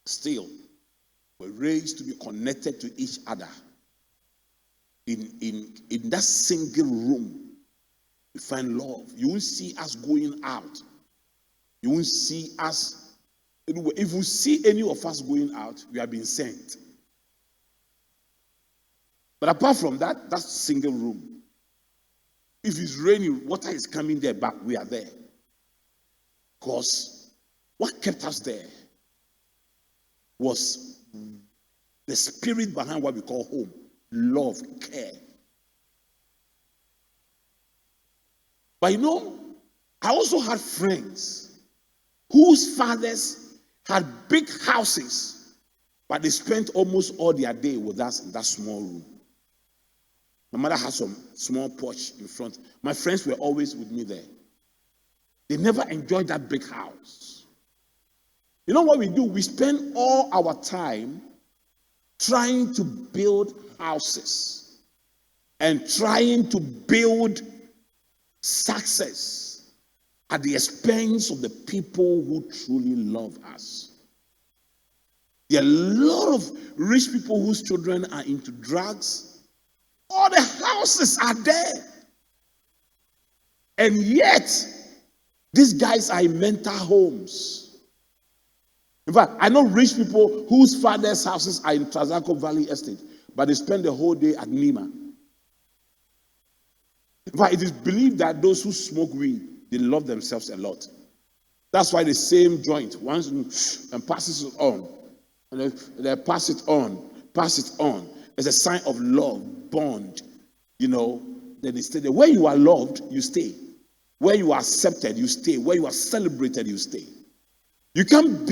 Still, we're raised to be connected to each other. In that single room, we find love. You won't see us going out. You won't see us. If you see any of us going out, we are being sent. But apart from that, that's single room. If it's raining, water is coming there, but we are there. Because what kept us there was the spirit behind what we call home. Love, care. But I also had friends whose fathers had big houses, but they spent almost all their day with us in that small room. My mother had some small porch in front. My friends were always with me there. They never enjoyed that big house. You know what we do? We spend all our time trying to build houses and trying to build success at the expense of the people who truly love us. There are a lot of rich people whose children are into drugs. All the houses are there. And yet, these guys are in mental homes. In fact, I know rich people whose fathers' houses are in Transaco Valley Estate, but they spend the whole day at Nima. In fact, it is believed that those who smoke weed, they love themselves a lot. That's why the same joint, once and passes it on, and they pass it on. It's a sign of love, bond. Then they stay there. Where you are loved, you stay. Where you are accepted, you stay. Where you are celebrated, you stay. You can't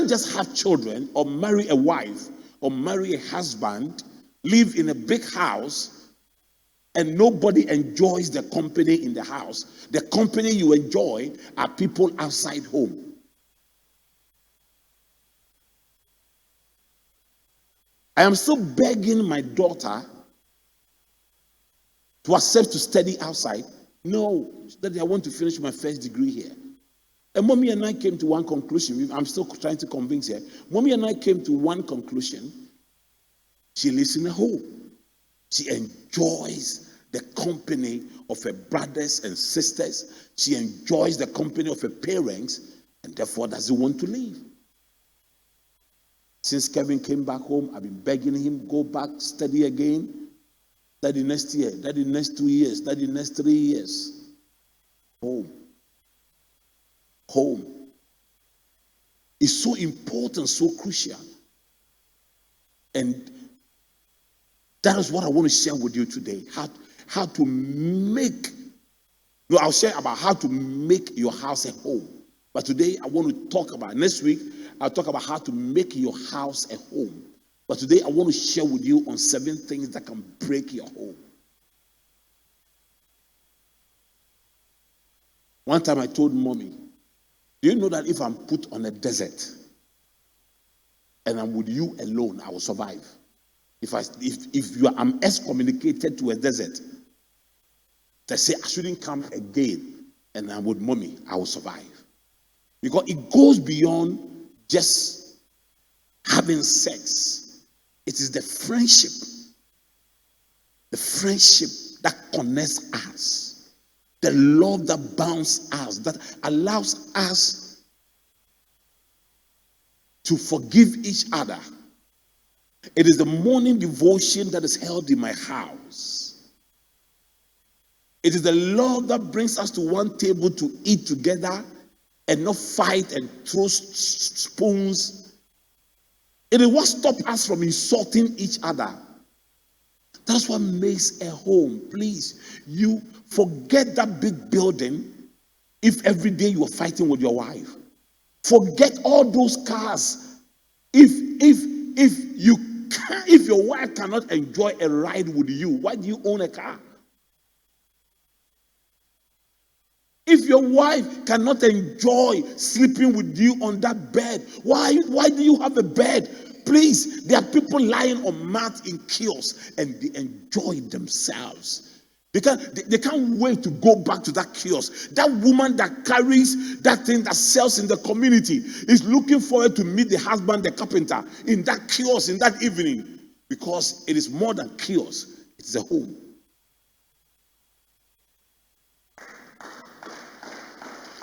just have children or marry a wife or marry a husband, live in a big house, and nobody enjoys the company in the house. The company you enjoy are people outside home. I am still begging my daughter to accept to study outside. No, Daddy, I want to finish my first degree here. And Mommy and I came to one conclusion. I'm still trying to convince her. Mommy and I came to one conclusion. She lives in a home. She enjoys the company of her brothers and sisters. She enjoys the company of her parents, and therefore doesn't want to leave. Since Kevin came back home, I've been begging him, go back, study again. Study next year, study next 2 years, study next 3 years. Home is so important, so crucial. And that is what I want to share with you today. How to make, I'll share about how to make your house a home. But today I want to talk about, next week, I'll talk about how to make your house a home. But today I want to share with you on 7 things that can break your home. One time I told Mommy, do you know that if I'm put on a desert and I'm with you alone, I will survive? I'm excommunicated to a desert, they say I shouldn't come again, and I'm with Mommy, I will survive. Because it goes beyond just having sex. It is the friendship that connects us. The love that bounds us, that allows us to forgive each other. It is the morning devotion that is held in my house. It is the love that brings us to one table to eat together and not fight and throw spoons. It is what stops us from insulting each other. That's what makes a home. Please, you forget that big building if every day you are fighting with your wife. Forget all those cars. If your wife cannot enjoy a ride with you, why do you own a car? If your wife cannot enjoy sleeping with you on that bed, why do you have a bed? Please, there are people lying on mats in kiosks and they enjoy themselves. They can't wait to go back to that kiosk. That woman that carries that thing that sells in the community is looking forward to meet the husband, the carpenter, in that kiosk in that evening, because it is more than kiosk. It's a home.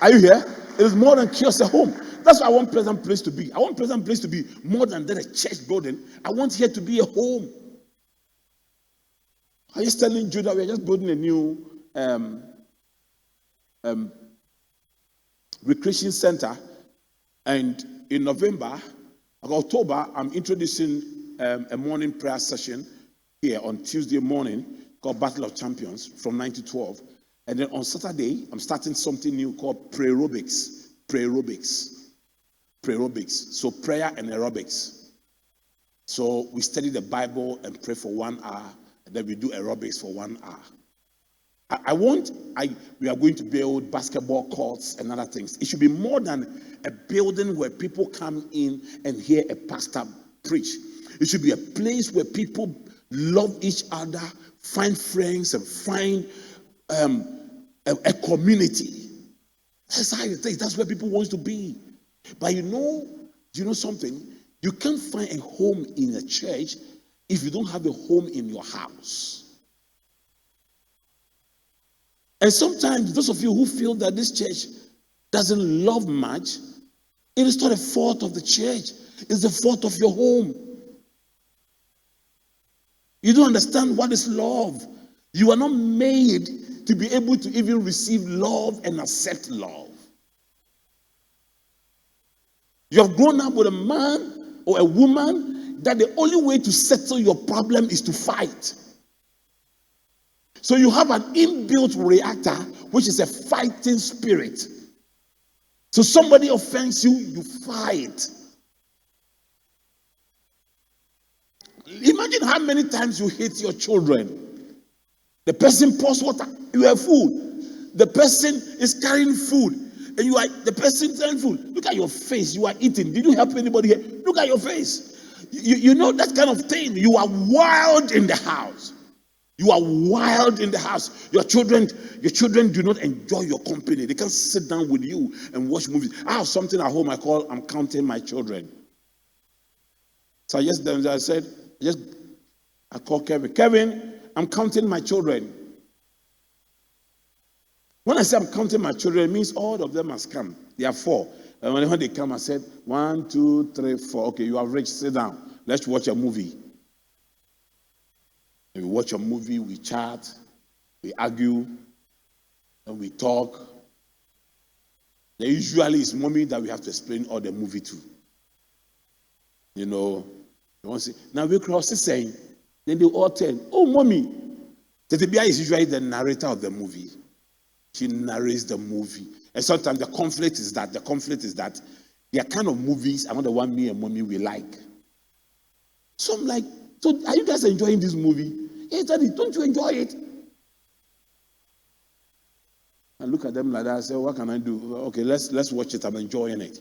Are you here? It is more than kiosk, a home. That's why I want Pleasant Place to be. I want Pleasant Place to be more than that, a church building. I want here to be a home. I was telling Judah we are just building a new recreation center, and in November, October, I'm introducing a morning prayer session here on Tuesday morning called Battle of Champions from 9 to 12. And then on Saturday, I'm starting something new called Prayerobics. So prayer and aerobics. So we study the Bible and pray for 1 hour, and then we do aerobics for 1 hour. We are going to build basketball courts and other things. It should be more than a building where people come in and hear a pastor preach. It should be a place where people love each other, find friends, and find a community. That's how it is. That's where people want to be. But you know something? You can't find a home in a church if you don't have a home in your house. And sometimes those of you who feel that this church doesn't love much, it is not a fault of the church. It's the fault of your home. You don't understand what is love. You are not made to be able to even receive love and accept love. You have grown up with a man or a woman that the only way to settle your problem is to fight. So you have an inbuilt reactor, which is a fighting spirit. So somebody offends you, you fight. Imagine how many times you hit your children. The person pours water, you have food. The person is carrying food, and you are the person carrying food. Look at your face, you are eating. Did you help anybody here? Look at your face. You know that kind of thing. You are wild in the house. You are wild in the house. Your children do not enjoy your company. They can't sit down with you and watch movies. I have something at home I'm counting my children. So I called Kevin. Kevin, I'm counting my children. When I say I'm counting my children, it means all of them must come. They are 4. And when they come, I said, 1, 2, 3, 4. Okay, you have reached. Sit down. Let's watch a movie. We watch a movie, we chat, we argue, and we talk. Then usually it's mommy that we have to explain all the movie to. You know, they want to say, now we cross the saying. Then they all tell, oh, mommy. Tetebia is usually the narrator of the movie. She narrates the movie. And sometimes the conflict is that there are kind of movies, I want the one me and mommy we like. So I'm like, so are you guys enjoying this movie? Hey, Daddy, don't you enjoy it? I look at them like that. I say, what can I do? Okay, let's watch it. I'm enjoying it.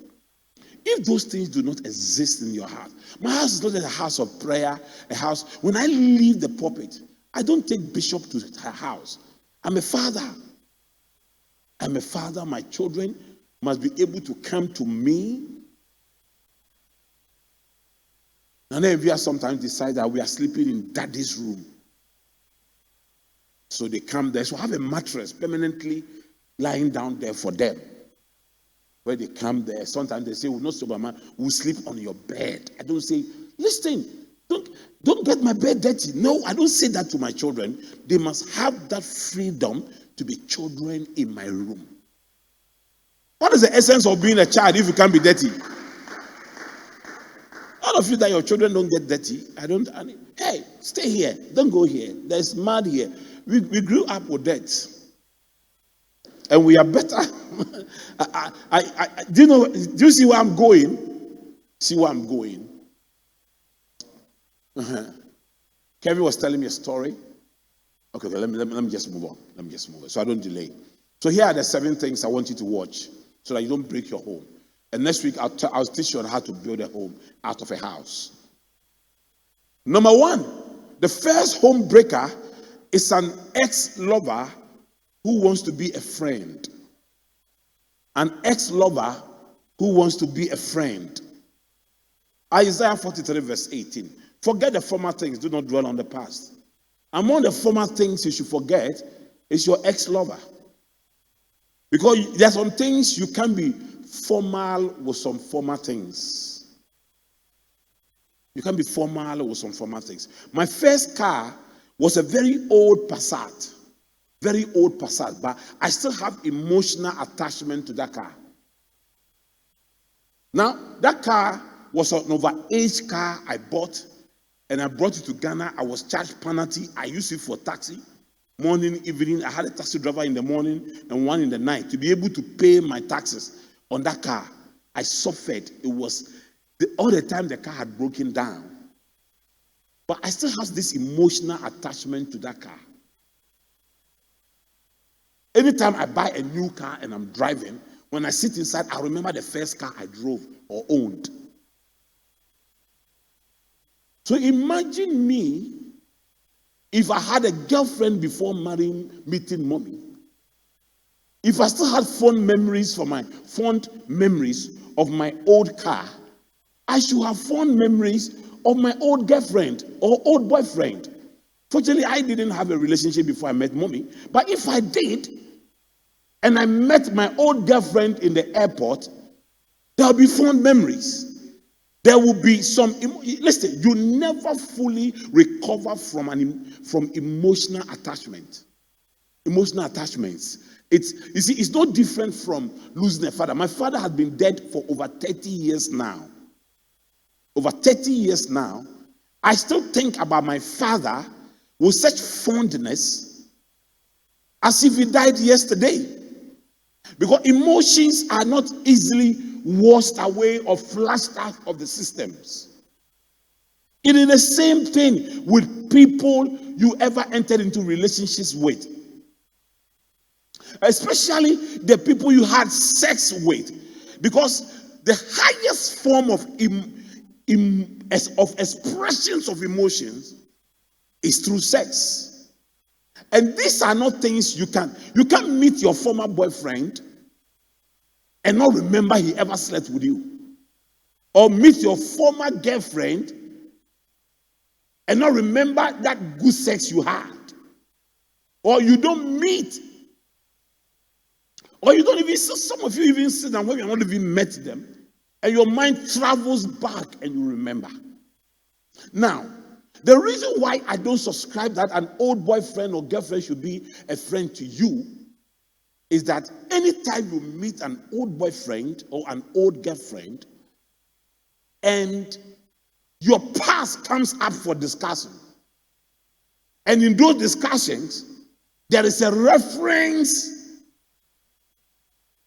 If those things do not exist in your heart, my house is not a house of prayer, a house. When I leave the pulpit, I don't take Bishop to her house. I'm a father. My children must be able to come to me. And then we sometimes decide that we are sleeping in daddy's room. So they come there. So I have a mattress permanently lying down there for them. Where they come there, sometimes they say, no, Superman, we'll sleep on your bed. I don't say, listen, don't get my bed dirty. No, I don't say that to my children. They must have that freedom to be children in my room. What is the essence of being a child if you can't be dirty? All of you that your children don't get dirty, hey, stay here. Don't go here. There's mud here. We grew up with that. And we are better. Do you see where I'm going? See where I'm going? Kevin was telling me a story. Okay, let me just move on. Let me just move on so I don't delay. So here are the 7 things I want you to watch so that you don't break your home. And next week, I'll teach you on how to build a home out of a house. Number 1, the first home breaker is an ex-lover who wants to be a friend. An ex-lover who wants to be a friend. Isaiah 43 verse 18. Forget the former things, do not dwell on the past. Among the former things you should forget is your ex-lover. Because there are some things you can be formal with some former things. You can be formal with some former things. My first car was a very old Passat. Very old Passat, but I still have emotional attachment to that car. Now, that car was an overaged car I bought, and I brought it to Ghana. I was charged penalty. I used it for taxi. Morning, evening, I had a taxi driver in the morning and one in the night to be able to pay my taxes on that car. I suffered. It was all the time the car had broken down. But I still have this emotional attachment to that car. Anytime I buy a new car and I'm driving, when I sit inside, I remember the first car I drove or owned. So imagine me if I had a girlfriend before meeting mommy. If I still had fond memories of my old car, I should have fond memories of my old girlfriend or old boyfriend. Fortunately, I didn't have a relationship before I met mommy. But if I did, and I met my old girlfriend in the airport, there will be fond memories. There will be some, listen, you never fully recover from emotional attachment. Emotional attachments. It's no different from losing a father. My father had been dead for over 30 years now. Over 30 years now. I still think about my father with such fondness as if he died yesterday. Because emotions are not easily washed away or flushed out of the systems. It is the same thing with people you ever entered into relationships with. Especially the people you had sex with. Because the highest form of expressions of emotions is through sex. And these are not things you can't meet your former boyfriend and not remember he ever slept with you. Or meet your former girlfriend and not remember that good sex you had. Or you don't meet. Or you don't even, some of you even sit down when you have not even met them. And your mind travels back and you remember. Now, the reason why I don't subscribe that an old boyfriend or girlfriend should be a friend to you is that anytime you meet an old boyfriend or an old girlfriend and your past comes up for discussion, and in those discussions, there is a reference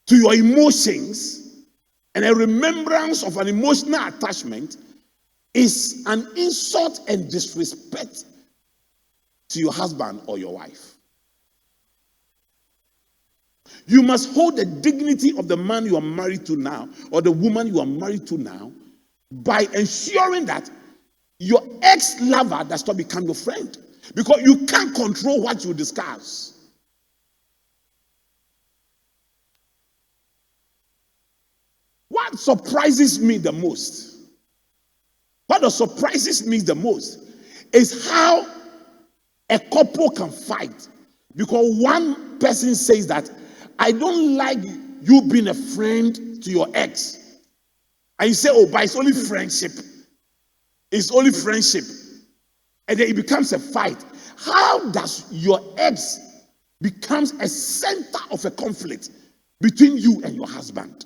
to your emotions and a remembrance of an emotional attachment, is an insult and disrespect to your husband or your wife. You must hold the dignity of the man you are married to now or the woman you are married to now by ensuring that your ex-lover does not become your friend, because you can't control what you discuss. What surprises me the most is how a couple can fight because one person says that I don't like you being a friend to your ex. And you say, oh, but it's only friendship. It's only friendship. And then it becomes a fight. How does your ex becomes a center of a conflict between you and your husband?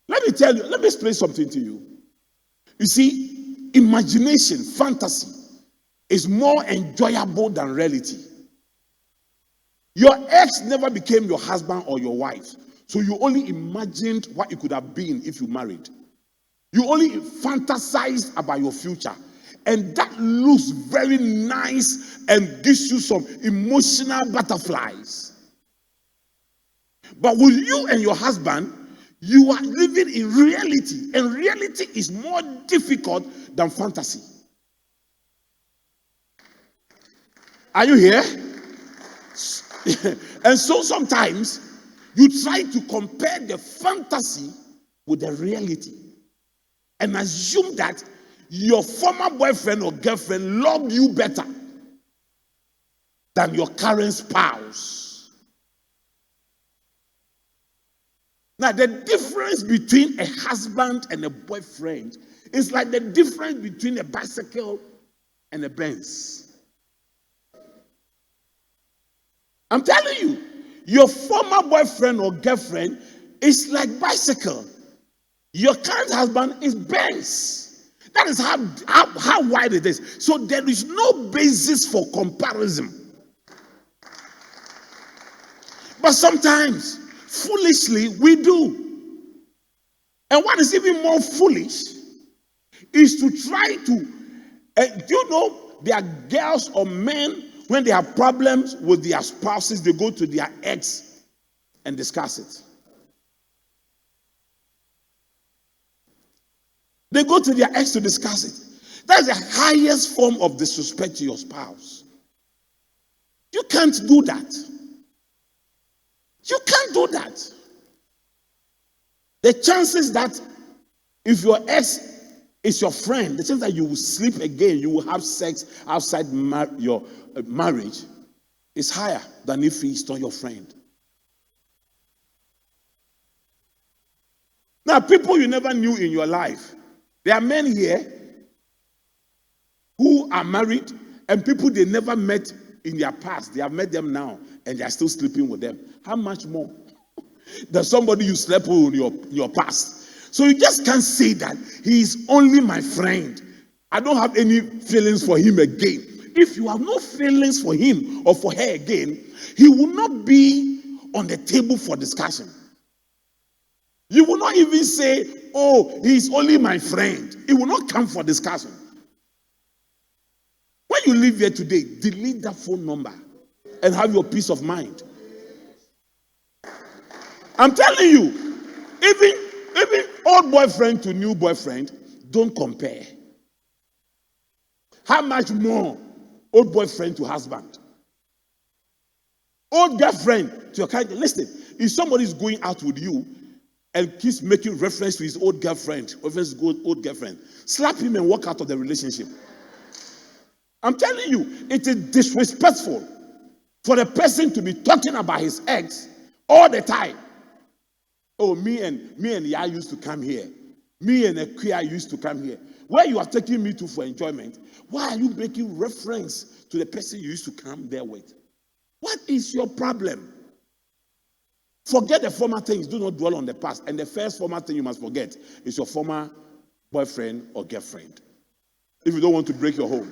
Let me explain something to you. You see, imagination, fantasy is more enjoyable than reality. Your ex never became your husband or your wife. So you only imagined what it could have been if you married. You only fantasized about your future. And that looks very nice and gives you some emotional butterflies. But with you and your husband, you are living in reality. And reality is more difficult than fantasy. Are you here? And so sometimes you try to compare the fantasy with the reality and assume that your former boyfriend or girlfriend loved you better than your current spouse. Now, the difference between a husband and a boyfriend is like the difference between a bicycle and a Benz. I'm telling you, your former boyfriend or girlfriend is like bicycle. Your current husband is Benz. That is how wide it is. So there is no basis for comparison. But sometimes, foolishly, we do. And what is even more foolish is to try to, do you know, there are girls or men, when they have problems with their spouses, they go to their ex and discuss it. They go to their ex to discuss it. That is the highest form of disrespect to your spouse. You can't do that. You can't do that. The chances that if your ex is your friend, the chance that you will sleep again, you will have sex outside your marriage is higher than if he's not your friend. Now, people you never knew in your life. There are men here who are married and people they never met in their past. They have met them now and they are still sleeping with them. How much more than somebody you slept with in your past? So you just can't say that he is only my friend. I don't have any feelings for him again. If you have no feelings for him or for her again, he will not be on the table for discussion. You will not even say, oh, he's only my friend. It will not come for discussion. When you leave here today, delete that phone number and have your peace of mind. I'm telling you, even old boyfriend to new boyfriend, don't compare. How much more old boyfriend to husband? Old girlfriend to your kind. Listen, if somebody is going out with you and keeps making reference to his old girlfriend, old girlfriend, slap him and walk out of the relationship. I'm telling you, it is disrespectful for the person to be talking about his ex all the time. Oh, me and Ya used to come here. Me and Akuya used to come here. Where you are taking me to for enjoyment, why are you making reference to the person you used to come there with? What is your problem? Forget the former things. Do not dwell on the past. And the first former thing you must forget is your former boyfriend or girlfriend. If you don't want to break your home.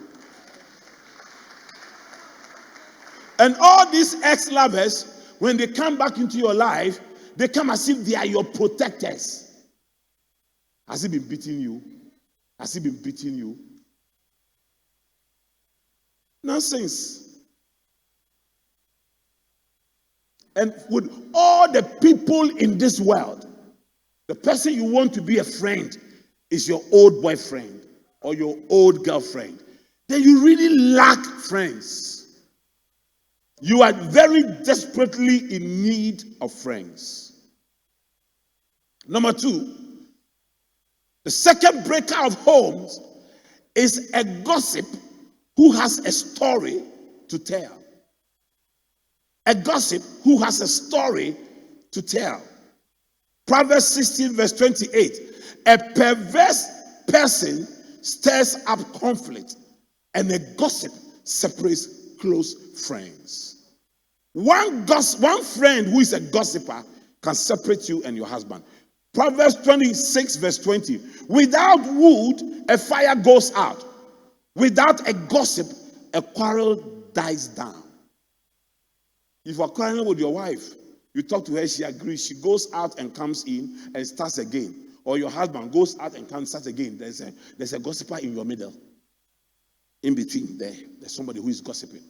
And all these ex-lovers, when they come back into your life, they come as if they are your protectors. Has he been beating you? Has he been beating you? Nonsense. And with all the people in this world, the person you want to be a friend is your old boyfriend or your old girlfriend. Then you really lack friends. You are very desperately in need of friends. Number two, the second breaker of homes is a gossip who has a story to tell. A gossip who has a story to tell. Proverbs 16 verse 28. A perverse person stirs up conflict, and a gossip separates close friends. One friend who is a gossiper can separate you and your husband. Proverbs 26 verse 20. Without wood, a fire goes out. Without a gossip, a quarrel dies down. If you are quarreling with your wife, you talk to her, she agrees, she goes out and comes in and starts again. Or your husband goes out and comes, starts again. There's a gossiper in your middle. In between there, there's somebody who is gossiping.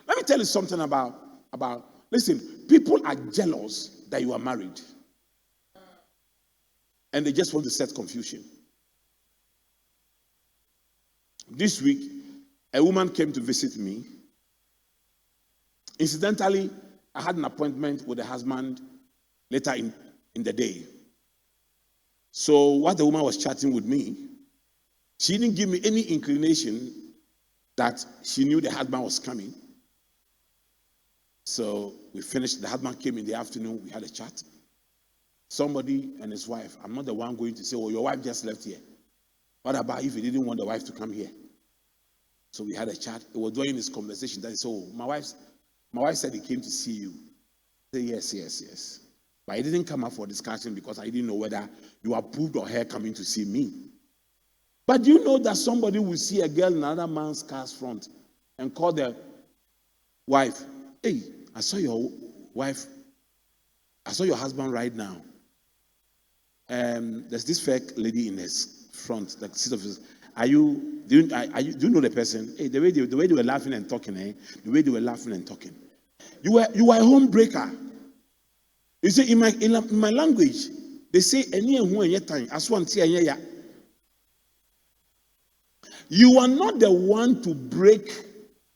Let me tell you something about listen, people are jealous that you are married. And they just want to set confusion. This week, a woman came to visit me. Incidentally, I had an appointment with the husband later in the day. So while the woman was chatting with me, she didn't give me any inclination that she knew the husband was coming. So we finished. The husband came in the afternoon. We had a chat. Somebody and his wife. I'm not the one going to say, "Oh, your wife just left here." What about if he didn't want the wife to come here? So we had a chat. It was during this conversation that he said, "Oh, my wife said he came to see you." I said, yes. But I didn't come up for discussion because I didn't know whether you approved of her coming to see me. But do you know that somebody will see a girl in another man's car's front and call the wife, "Hey, I saw your wife. I saw your husband right now. There's this fake lady in his front, the seat of his. Do you know the person? Hey, the way they were laughing and talking, the way they were laughing and talking. You were a homebreaker." You see, in my language, they say, you are not the one to break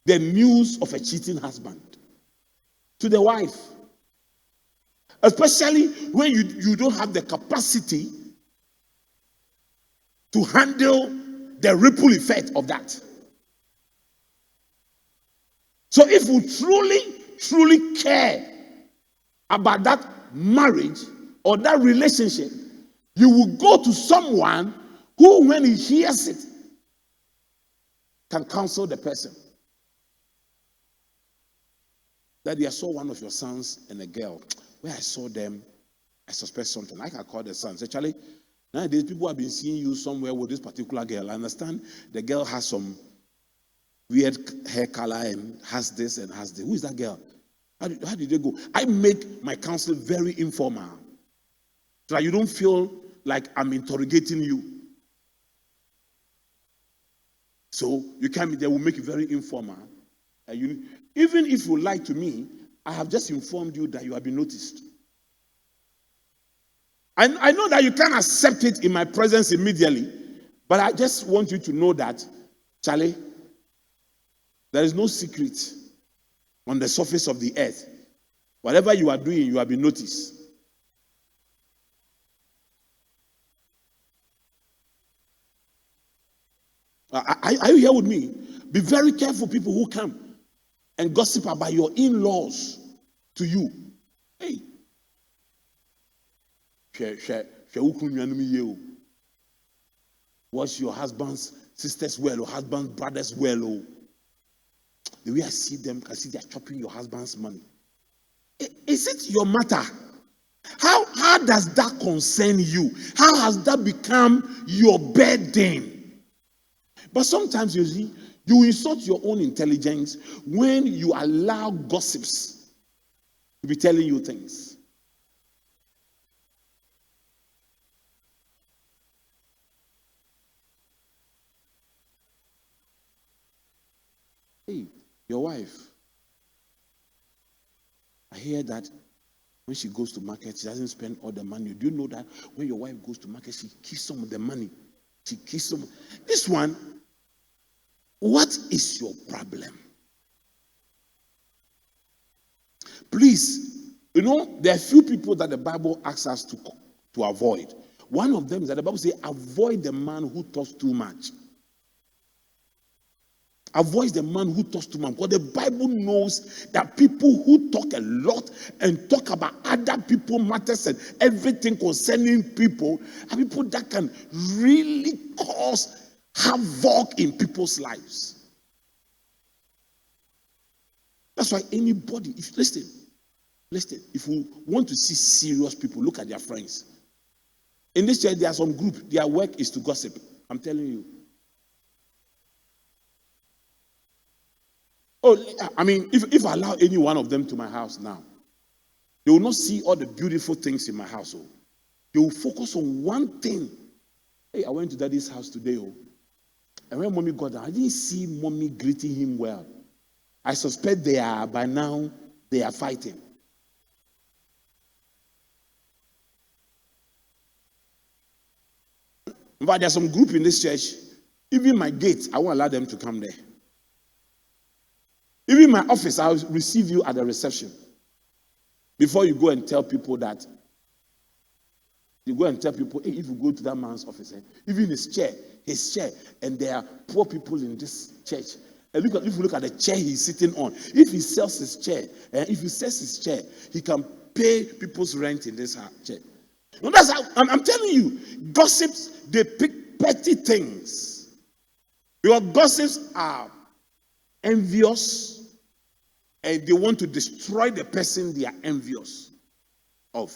the news of a cheating husband to the wife. Especially when you don't have the capacity to handle the ripple effect of that. So if you truly care about that marriage or that relationship, you will go to someone who, when he hears it, can counsel the person. Daddy, I saw one of your sons and a girl. Where I saw them, I suspect something. I can call the sons. Actually, nowadays people have been seeing you somewhere with this particular girl. I understand the girl has some weird hair color and has this and has this. Who is that girl? How did they go? I make my counsel very informal, so that you don't feel like I'm interrogating you. So you can be there, will make it very informal. Even if you lie to me, I have just informed you that you have been noticed. I know that you can't accept it in my presence immediately, but I just want you to know that, Charlie, there is no secret on the surface of the earth. Whatever you are doing, you have been noticed. Are you here with me? Be very careful, people who come and gossip about your in-laws to you. Hey. Watch your husband's sisters well or husband's brothers well. The way I see them, I see they're chopping your husband's money. Is it your matter? How does that concern you? How has that become your burden? But sometimes you see, you insult your own intelligence when you allow gossips to be telling you things. Hey, your wife, I hear that when she goes to market, she doesn't spend all the money. Do you know that when your wife goes to market, she keeps some of the money? She keeps some. This one, what is your problem? Please, there are few people that the Bible asks us to avoid. One of them is that the Bible says, avoid the man who talks too much. Avoid the man who talks too much. Because the Bible knows that people who talk a lot and talk about other people's matters and everything concerning people are people that can really cause havoc in people's lives. That's why anybody, listen, if you want to see serious people, look at their friends. In this church, there are some group, their work is to gossip. I'm telling you. Oh, I mean, if I allow any one of them to my house now, they will not see all the beautiful things in my household. They will focus on one thing. Hey, I went to daddy's house today, and when mommy got there, I didn't see mommy greeting him well. I suspect by now they are fighting. In fact, there's some group in this church, even my gate, I won't allow them to come there. Even in my office, I'll receive you at the reception. Before you go and tell people that, you go and tell people, hey, if you go to that man's office, even his chair, and there are poor people in this church. And if you look at the chair he's sitting on, if he sells his chair, he can pay people's rent in this chair. No, that's how, I'm telling you, gossips, they pick petty things. Because gossips are envious, and they want to destroy the person they are envious of.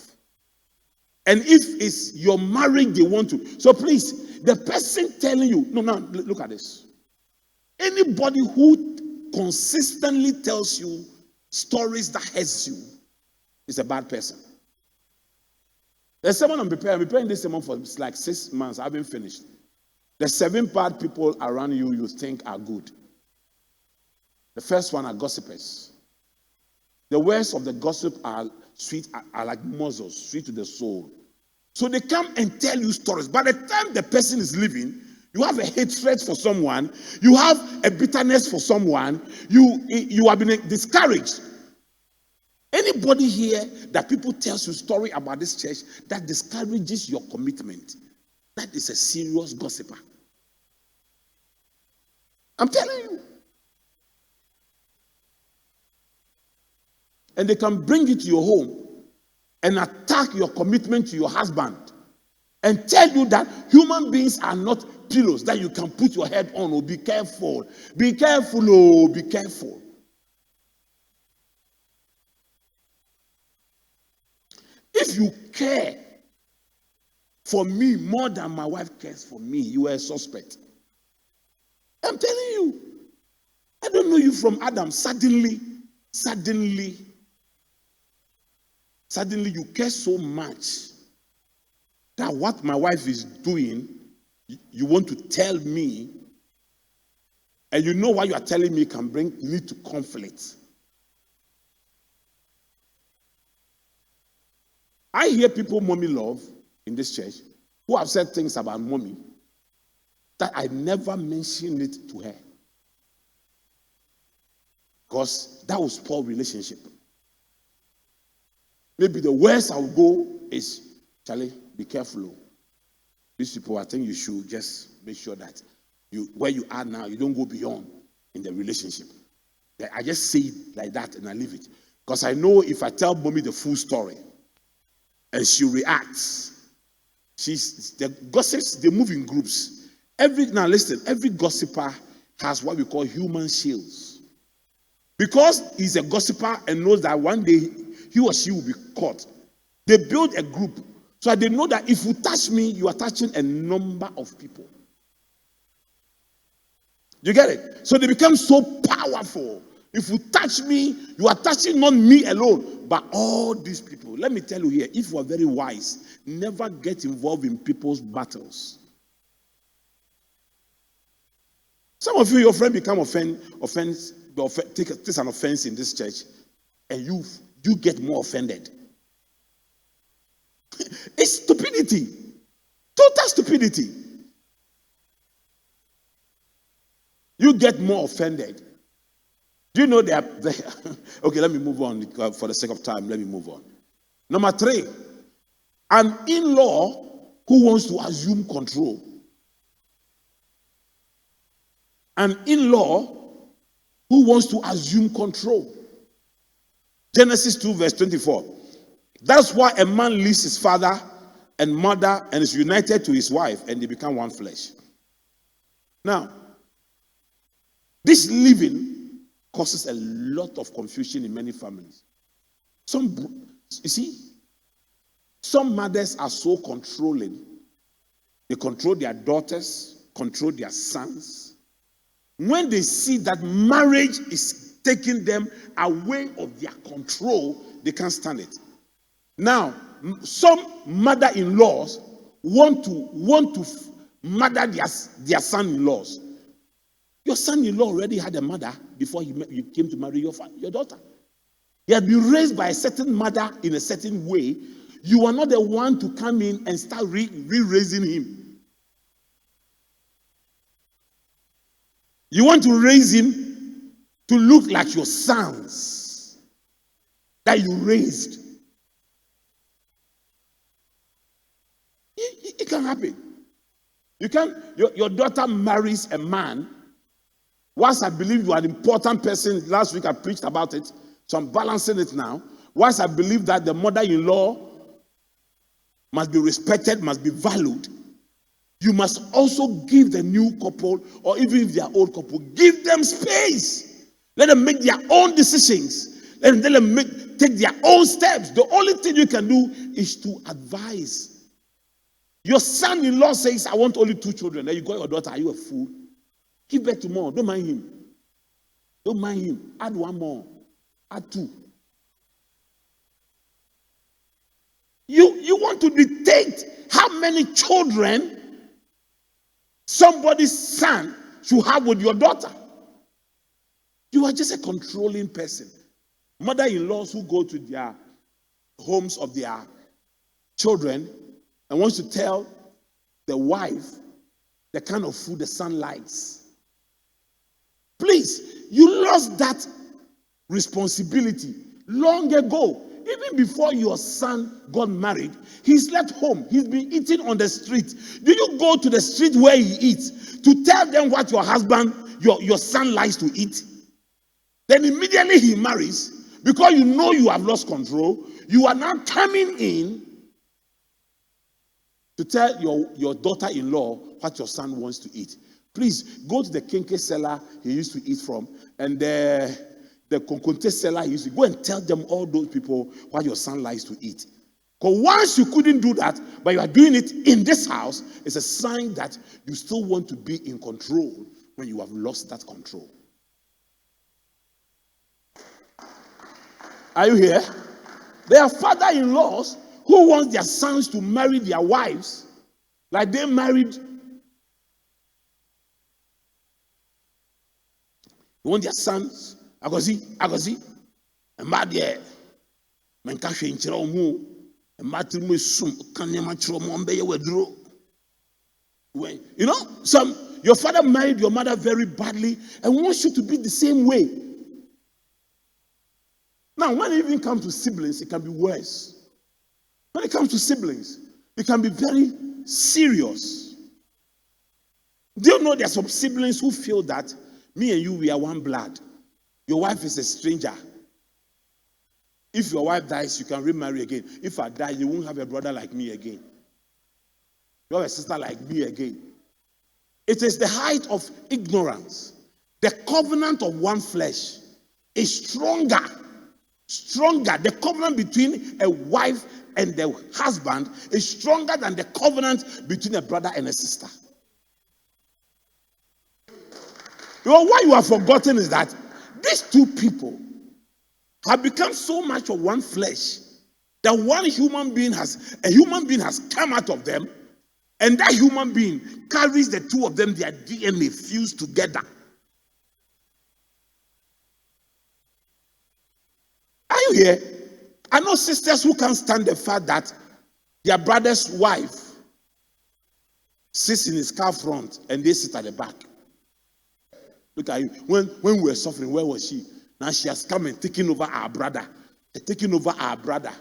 And if it's your marriage, they want to. So please, the person telling you, no, now look at this. Anybody who consistently tells you stories that hurts you is a bad person. There's someone I'm preparing this sermon for like 6 months. I haven't finished. There's 7 bad people around you think are good. The first one are gossipers. The words of the gossip are sweet, are like muzzles, sweet to the soul. So they come and tell you stories. By the time the person is leaving, you have a hatred for someone, you have a bitterness for someone, you have been discouraged. Anybody here that people tell you a story about this church that discourages your commitment, that is a serious gossiper. I'm telling you. And they can bring it to your home and attack your commitment to your husband and tell you that human beings are not pillows that you can put your head on. Oh, be careful. Be careful. Oh, be careful. If you care for me more than my wife cares for me, you are a suspect. I'm telling you. I don't know you from Adam. Suddenly you care so much that what my wife is doing, you want to tell me, and you know what you are telling me can lead to conflict. I hear people mommy love in this church who have said things about mommy that I never mentioned it to her. Because that will spoil relationship. Maybe the worst I will go is, Charlie, be careful. These people, I think you should just make sure that where you are now, you don't go beyond in the relationship. I just say it like that and I leave it. Because I know if I tell mommy the full story and she reacts, the gossips, they move in groups. Now listen, every gossiper has what we call human shields. Because he's a gossiper and knows that one day he or she will be caught. They build a group so that they know that if you touch me, you are touching a number of people. You get it? So they become so powerful. If you touch me, you are touching not me alone, but all these people. Let me tell you here, if you are very wise, never get involved in people's battles. Some of you, your friend become takes an offense in this church, and you get more offended. It's stupidity. Total stupidity. You get more offended. Do you know okay, let me move on. For the sake of time, let me move on. Number 3, an in-law who wants to assume control. An in-law who wants to assume control. Genesis 2 verse 24. That's why a man leaves his father and mother and is united to his wife and they become one flesh. Now, this living causes a lot of confusion in many families. Some mothers are so controlling. They control their daughters, control their sons. When they see that marriage is taking them away of their control, they can't stand it. Now, some mother-in-laws want to murder their son-in-laws. Your son-in-law already had a mother before you came to marry your daughter. He had been raised by a certain mother in a certain way. You are not the one to come in and start re-raising him. You want to raise him to look like your sons that you raised. It can happen. You can, your daughter marries a man. Once I believe you are an important person, last week I preached about it, so I'm balancing it now. Once I believe that the mother-in-law must be respected, must be valued, you must also give the new couple, or even if they are old couple, give them space. Let them make their own decisions. Let them take their own steps. The only thing you can do is to advise. Your son-in-law says, I want only 2 children. Then you got your daughter. Are you a fool? Give birth to more. Don't mind him. Don't mind him. Add 1 more. Add 2. You want to dictate how many children somebody's son should have with your daughter. You are just a controlling person. Mother-in-laws who go to their homes of their children and wants to tell the wife the kind of food the son likes. Please, you lost that responsibility long ago. Even before your son got married, he's left home. He's been eating on the street. Do you go to the street where he eats to tell them what your husband, your son likes to eat? Then immediately he marries, because you know you have lost control. You are now coming in to tell your daughter-in-law what your son wants to eat. Please go to the kinky seller he used to eat from, and the konkonte seller he used to go and tell them, all those people, what your son likes to eat. Because once you couldn't do that, but you are doing it in this house, it's a sign that you still want to be in control when you have lost that control. Are you here? There are father-in-laws who want their sons to marry their wives like they married. You want their sons, agozi, and mad yeah, menkashe inchira omu, and matri sum kanyama chromo mbeye wedro. You know, your father married your mother very badly and wants you to be the same way. Now, when it even comes to siblings, it can be worse. When it comes to siblings, it can be very serious. Do you know there are some siblings who feel that me and you, we are one blood? Your wife is a stranger. If your wife dies, you can remarry again. If I die, you won't have a brother like me again. You have a sister like me again. It is the height of ignorance. The covenant of one flesh is stronger. The covenant between a wife and the husband is stronger than the covenant between a brother and a sister. You know, what you have forgotten is that these two people have become so much of one flesh that a human being has come out of them, and that human being carries the two of them, their DNA fused together. Are you here? I know sisters who can't stand the fact that their brother's wife sits in his car front and they sit at the back. Look at you. When we were suffering, where was she? Now she has come and taken over our brother. Taking over our brother.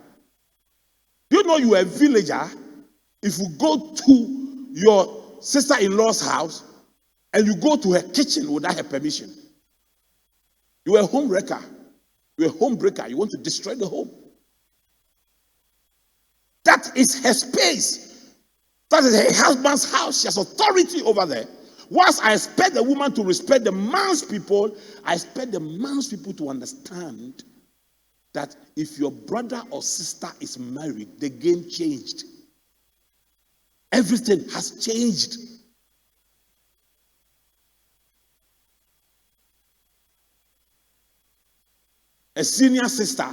You know you are a villager. If you go to your sister-in-law's house and you go to her kitchen without her permission, you are a home wrecker. You're a home breaker. You want to destroy the home. That is her space. That is her husband's house. She has authority over there. Once I expect the woman to respect the man's people, I expect the man's people to understand that if your brother or sister is married, the game changed. Everything has changed. A senior sister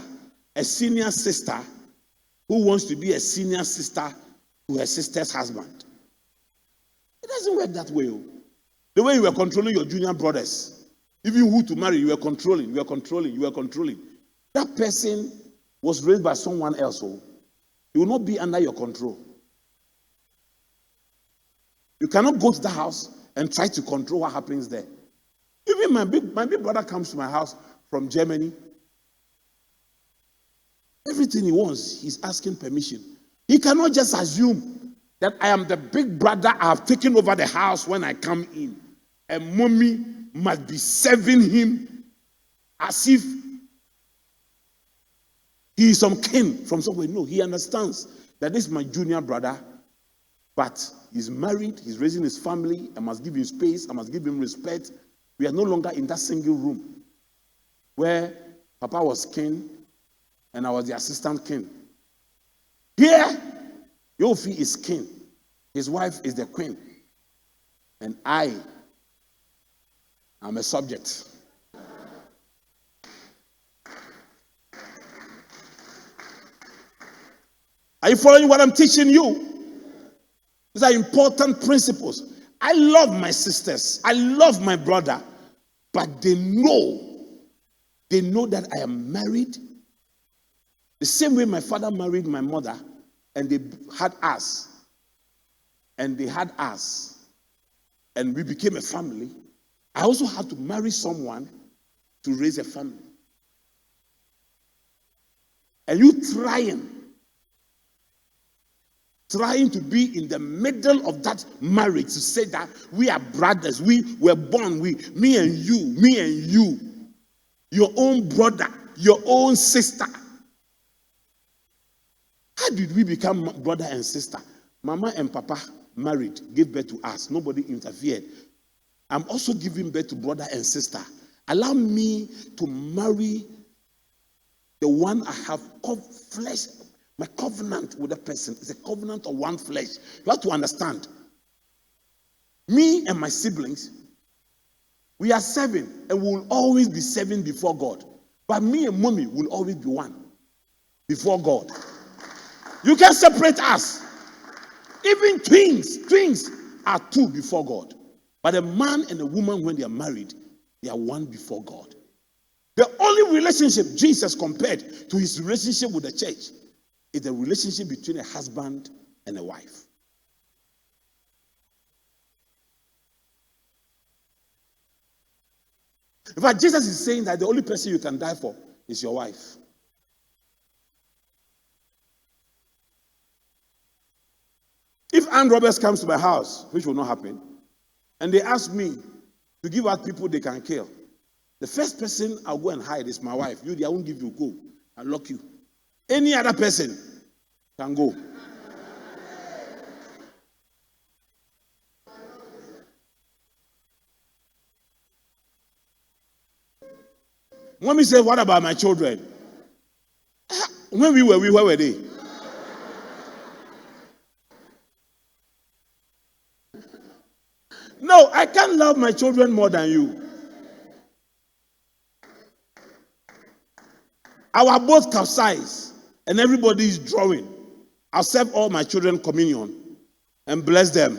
who wants to be a senior sister to her sister's husband. It doesn't work that way. The way you were controlling your junior brothers, even who to marry, you were controlling. That person was raised by someone else. He will not be under your control. You cannot go to the house and try to control what happens there. Even When my big brother comes to my house from Germany, everything he wants, he's asking permission. He cannot just assume that I am the big brother. I have taken over the house when I come in. And mommy must be serving him as if he is some king from somewhere. No, he understands that this is my junior brother, but he's married, he's raising his family. I must give him space, I must give him respect. We are no longer in that single room where Papa was king and I was the assistant king. Here, Yofi is king. His wife is the queen. And I am a subject. Are you following what I'm teaching you? These are important principles. I love my sisters. I love my brother. But they know that I am married. The same way my father married my mother, and they had us. And they had us. And we became a family. I also had to marry someone to raise a family. And you trying to be in the middle of that marriage to say that we are brothers, we were born, me and you, your own brother, your own sister. How did we become brother and sister? Mama and Papa married, gave birth to us. Nobody interfered. I'm also giving birth to brother and sister. Allow me to marry the one I have called flesh. My covenant with a person is a covenant of one flesh. You have to understand. Me and my siblings, we are 7 and we will always be 7 before God. But me and mommy will always be 1 before God. You can separate us. Even twins are 2 before God. But a man and a woman, when they are married, they are 1 before God. The only relationship Jesus compared to his relationship with the church is the relationship between a husband and a wife. In fact, Jesus is saying that the only person you can die for is your wife. If Ann Roberts comes to my house, which will not happen, and they ask me to give out people they can kill, the first person I'll go and hide is my wife. I won't give you, go. I'll lock you. Any other person can go. Mommy said, what about my children? When where were they? No, I can't love my children more than you. Our boat capsize and everybody is drawing. I'll serve all my children communion and bless them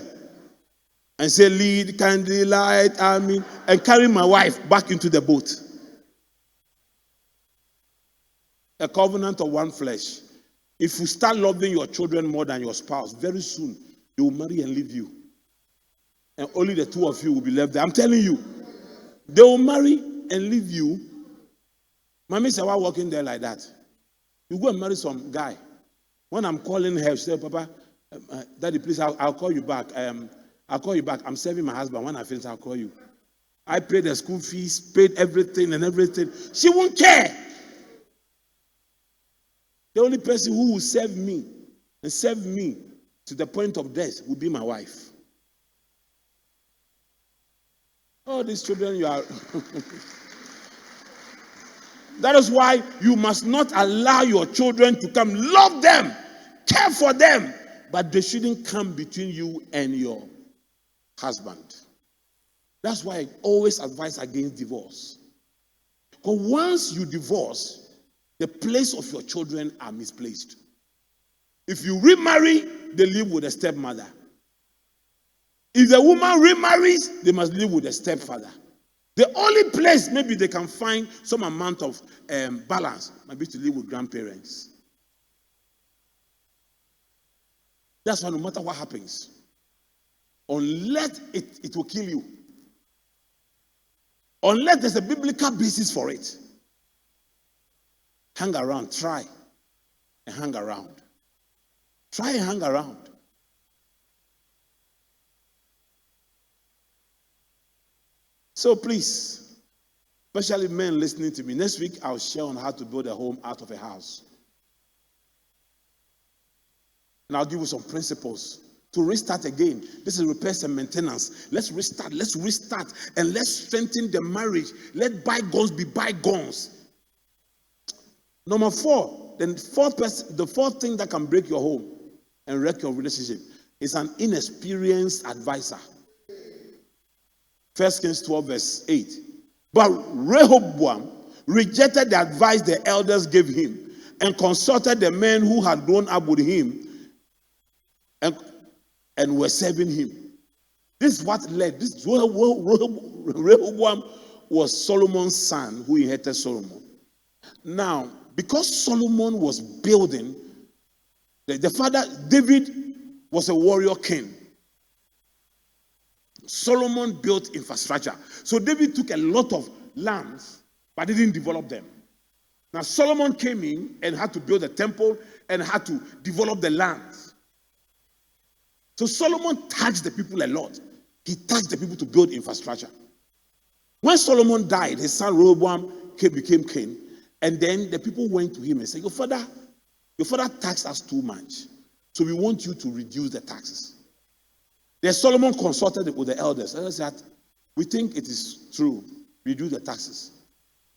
and say, lead, candlelight, amen, and carry my wife back into the boat. A covenant of one flesh. If you start loving your children more than your spouse, very soon they will marry and leave you. And only the 2 of you will be left there. I'm telling you, they will marry and leave you. Mommy said, why walking there like that? You go and marry some guy. When I'm calling her, she said, Papa, Daddy, please, I'll call you back. I'll call you back. I'm serving my husband. When I finish, I'll call you. I paid the school fees, paid everything and everything. She won't care. The only person who will serve me and serve me to the point of death will be my wife. All these children, you are... That is why you must not allow your children to come. Love them, care for them, but they shouldn't come between you and your husband. That's why I always advise against divorce. Because once you divorce, the place of your children are misplaced. If you remarry, they live with a stepmother. If the woman remarries, they must live with a stepfather. The only place maybe they can find some amount of balance might be to live with grandparents. That's why no matter what happens, unless it will kill you, Unless there's a biblical basis for it. Hang around, try and hang around. Try and hang around. So please, especially men listening to me, next week I'll share on how to build a home out of a house. And I'll give you some principles to restart again. This is repairs and maintenance. Let's restart, and let's strengthen the marriage. Let bygones be bygones. Number 4, the fourth thing that can break your home and wreck your relationship is an inexperienced advisor. 1 Kings 12 verse 8. But Rehoboam rejected the advice the elders gave him and consulted the men who had grown up with him and were serving him. This is what led. Rehoboam was Solomon's son who inherited Solomon. Now, because Solomon was building, the father, David, was a warrior king. Solomon built infrastructure. So David took a lot of lands, but didn't develop them. Now Solomon came in and had to build a temple and had to develop the lands. So Solomon taxed the people a lot. He taxed the people to build infrastructure. When Solomon died, his son Rehoboam became king. And then the people went to him and said, your father taxed us too much. So we want you to reduce the taxes. Then Solomon consulted with the elders. And said, we think it is true. Reduce the taxes.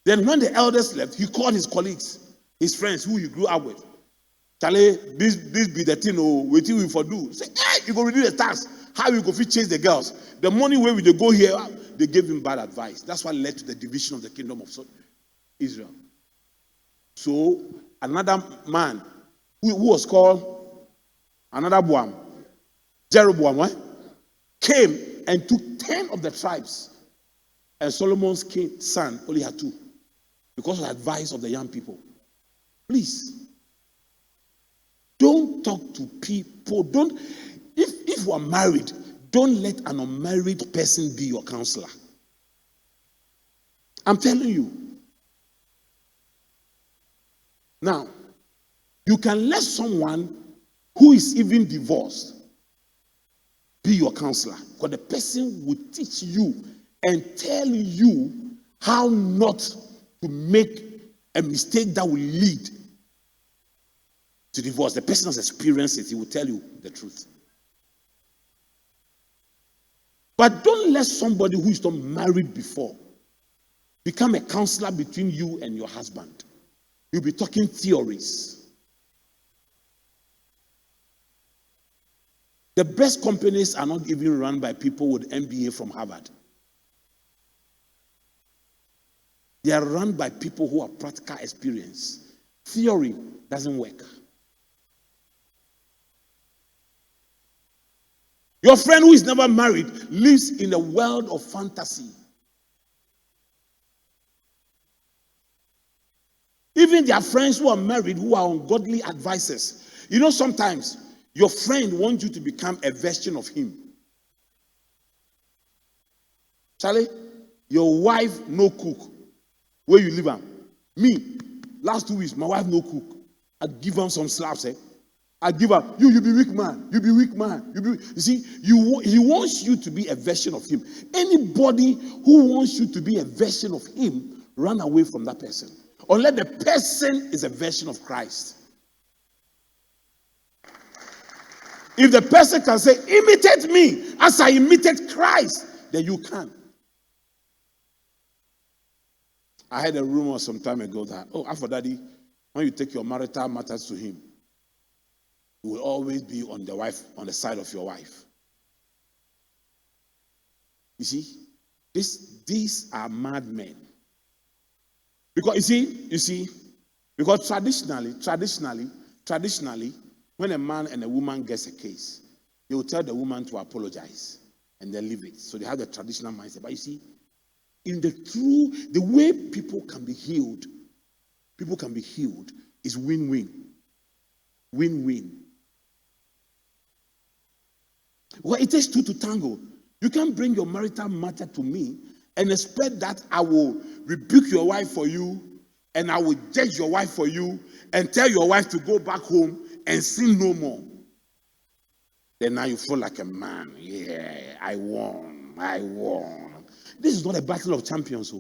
Then when the elders left, he called his colleagues, his friends who he grew up with. Charlie, this be the thing, wait till we for do. Say, hey, you go reduce the tax. How you go fit chase the girls? The money where they go here, they gave him bad advice. That's what led to the division of the kingdom of Israel. So another man who was called another Boam, Jeroboam, came and took 10 of the tribes. And Solomon's son only had 2 because of the advice of the young people. Please, don't talk to people. If you are married, don't let an unmarried person be your counselor. I'm telling you. Now, you can let someone who is even divorced be your counselor, because the person will teach you and tell you how not to make a mistake that will lead to divorce. The person has experienced it. He will tell you the truth. But don't let somebody who is not married before become a counselor between you and your husband. You'll be talking theories. The best companies are not even run by people with MBA from Harvard. They are run by people who have practical experience. Theory doesn't work. Your friend who is never married lives in a world of fantasy. Even their friends who are married, who are ungodly advisors. You know, sometimes your friend wants you to become a version of him. Charlie, your wife no cook. Where you live at? Me, last 2 weeks, my wife no cook. I'd give her some slaps. I'd give her, you be weak man. You be weak man. You see, he wants you to be a version of him. Anybody who wants you to be a version of him, run away from that person. Unless the person is a version of Christ. If the person can say, imitate me as I imitate Christ, then you can. I heard a rumor some time ago that, After Daddy, when you take your marital matters to him, you will always be on the side of your wife. You see, these are madmen. Because you see, because traditionally, when a man and a woman gets a case, they will tell the woman to apologize and then leave it. So they have the traditional mindset. But you see, the way people can be healed is win-win. Win-win. Well, it takes 2 to tango. You can't bring your marital matter to me and expect that I will rebuke your wife for you, and I will judge your wife for you, and tell your wife to go back home and sin no more. Then now you feel like a man. Yeah, I won. This is not a battle of champions.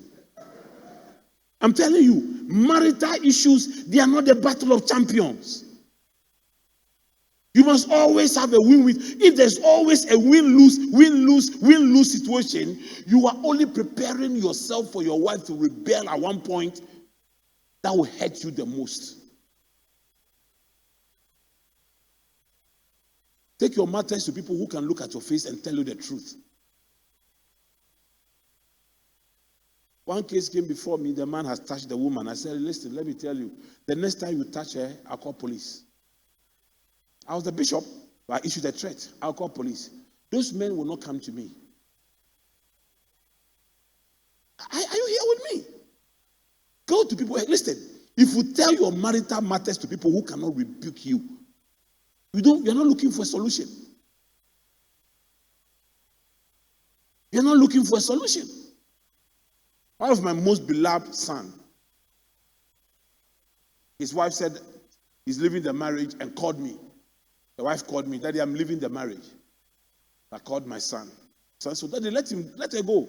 I'm telling you, marital issues, they are not a battle of champions. You must always have a win-win. If there's always a win-lose situation, you are only preparing yourself for your wife to rebel at one point that will hurt you the most. Take your matters to people who can look at your face and tell you the truth. One case came before me, the man has touched the woman. I said, listen, let me tell you, the next time you touch her, I'll call police. I was the bishop, but I issued a threat. I'll call police. Those men will not come to me. Are you here with me? Go to people. Hey, listen, if you tell your marital matters to people who cannot rebuke you, you're not looking for a solution. You're not looking for a solution. One of my most beloved son, his wife said he's leaving the marriage and called me. The wife called me, Daddy, I'm leaving the marriage. I called my son. So I said, Daddy, let her go.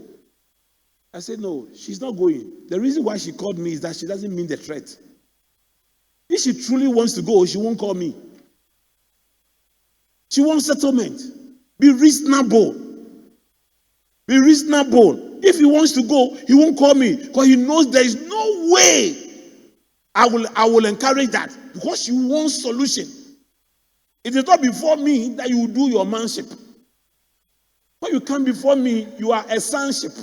I said, no, she's not going. The reason why she called me is that she doesn't mean the threat. If she truly wants to go, she won't call me. She wants settlement. Be reasonable. Be reasonable. If he wants to go, he won't call me because he knows there is no way I will encourage that because she wants solution. It is not before me that you do your manship. When you come before me, you are a sonship.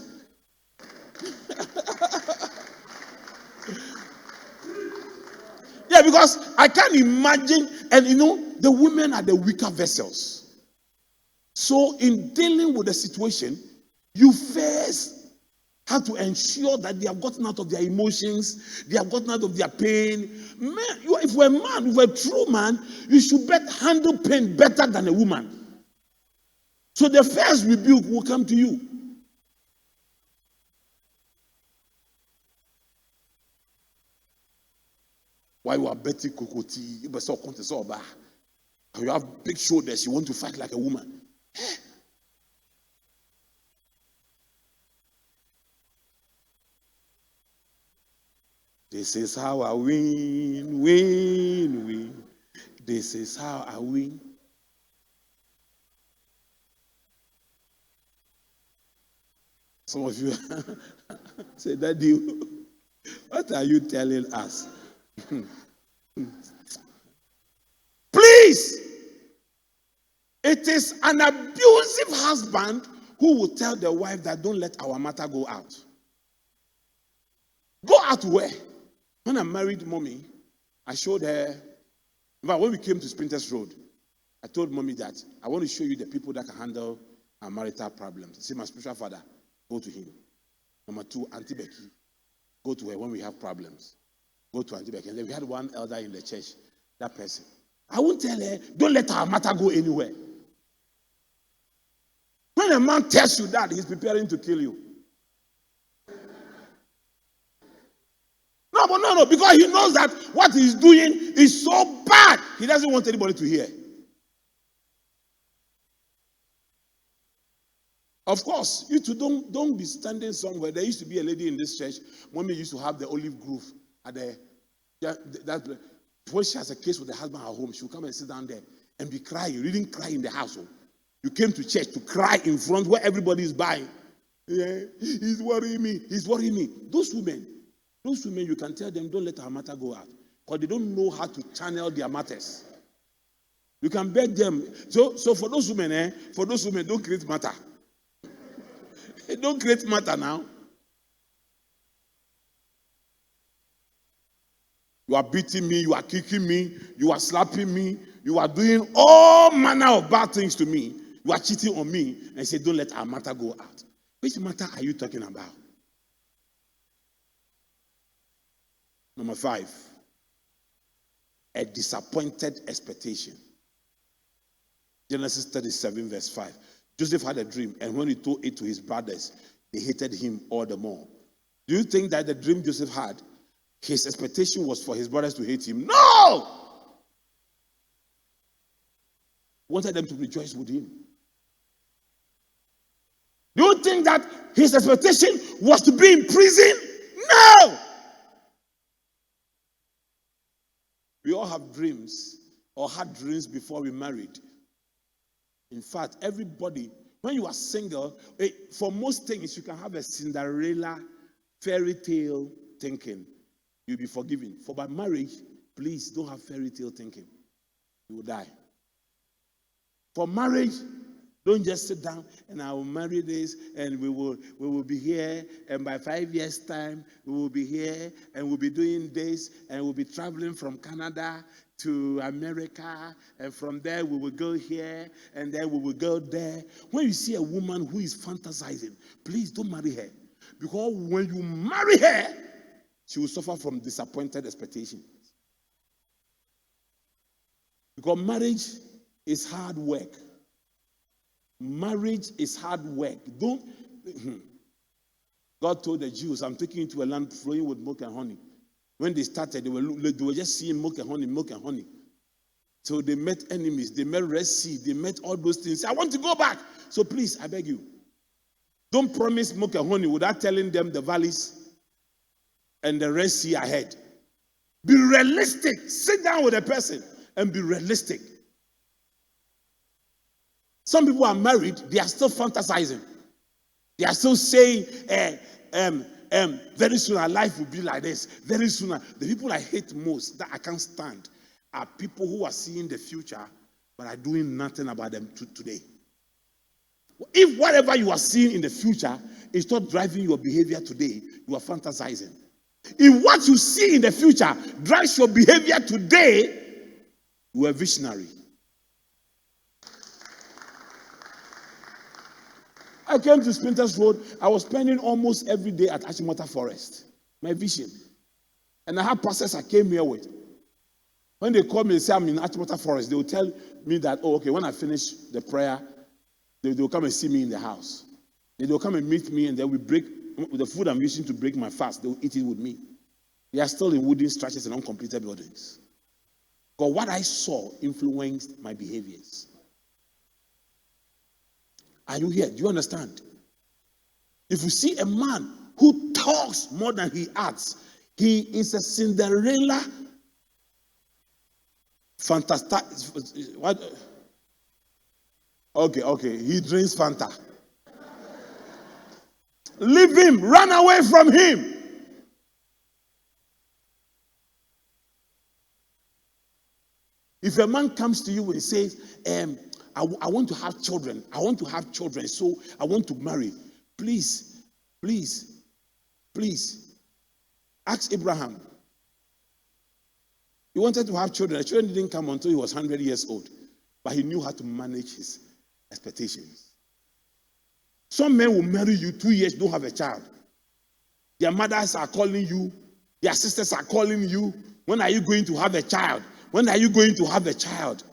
Yeah, because I can't imagine, and the women are the weaker vessels. So in dealing with the situation, you first have to ensure that they have gotten out of their emotions, they have gotten out of their pain. Man, if you're a man, if you're a true man, you should handle pain better than a woman. So the first rebuke will come to you. Why you are Betty Kokoti, you have big shoulders, you want to fight like a woman. This is how I win. This is how I win. Some of you say, Daddy, what are you telling us? Please, it is an abusive husband who will tell the wife that don't let our matter go out. Go out where? When I married mommy, I showed her, but when we came to Sprinters Road, I told mommy that I want to show you the people that can handle our marital problems. See, my spiritual father, go to him. Number 2, Auntie Becky, go to her when we have problems. Go to Auntie Becky. And then we had one elder in the church, that person. I won't tell her, don't let our matter go anywhere. When a man tells you that, he's preparing to kill you. No, because he knows that what he's doing is so bad, he doesn't want anybody to hear. Of course, you two don't be standing somewhere. There used to be a lady in this church. Mommy used to have the olive grove at that. When she has a case with the husband at home, she will come and sit down there and be crying. You didn't cry in the household. You came to church to cry in front where everybody is buying. Yeah, he's worrying me. Those women, you can tell them, don't let our matter go out. Because they don't know how to channel their matters. You can beg them. So for those women, don't create matter. Don't create matter now. You are beating me, you are kicking me, you are slapping me, you are doing all manner of bad things to me. You are cheating on me and say, don't let our matter go out. Which matter are you talking about? Number 5, a disappointed expectation. Genesis 37 verse 5. Joseph had a dream, and when he told it to his brothers, they hated him all the more. Do you think that the dream Joseph had, his expectation was for his brothers to hate him? No! He wanted them to rejoice with him. Do you think that his expectation was to be in prison? No! We all have dreams or had dreams before we married. In fact, everybody, when you are single, for most things, you can have a Cinderella fairy tale thinking. You'll be forgiven. For by marriage, please don't have fairy tale thinking. You will die. For marriage, don't just sit down and I will marry this and we will be here, and by 5 years' time we will be here and we'll be doing this and we'll be traveling from Canada to America, and from there we will go here and then we will go there. When you see a woman who is fantasizing, please don't marry her, because when you marry her, she will suffer from disappointed expectations. Because marriage is hard work. Marriage is hard work. God told the Jews, I'm taking you to a land flowing with milk and honey. When they started, they were just seeing milk and honey, milk and honey. So they met enemies, they met Red Sea, they met all those things. I want to go back. So please, I beg you, don't promise milk and honey without telling them the valleys and the Red Sea ahead. Be realistic. Sit down with a person and be realistic. Some people are married, they are still fantasizing. They are still saying, very soon our life will be like this. Very soon. The people I hate most, that I can't stand, are people who are seeing the future, but are doing nothing about them today. If whatever you are seeing in the future is not driving your behavior today, you are fantasizing. If what you see in the future drives your behavior today, you are a visionary. I came to Sprinters Road. I was spending almost every day at Achimota Forest. My vision. And I had pastors I came here with. When they call me and say I'm in Achimota Forest, they will tell me that, oh, okay, when I finish the prayer, they will come and see me in the house. They will come and meet me, and then we break the food I'm using to break my fast. They will eat it with me. They are still in wooden structures and uncompleted buildings. Because what I saw influenced my behaviors. Are you here? Do you understand? If you see a man who talks more than he acts, he is a Cinderella fantastic. What? Okay. He drinks Fanta. Leave him. Run away from him. If a man comes to you and says, I want to have children. I want to have children, so I want to marry. Please. Ask Abraham. He wanted to have children. The children didn't come until he was 100 years old. But he knew how to manage his expectations. Some men will marry you 2 years, don't have a child. Their mothers are calling you. Their sisters are calling you. When are you going to have a child? When are you going to have a child?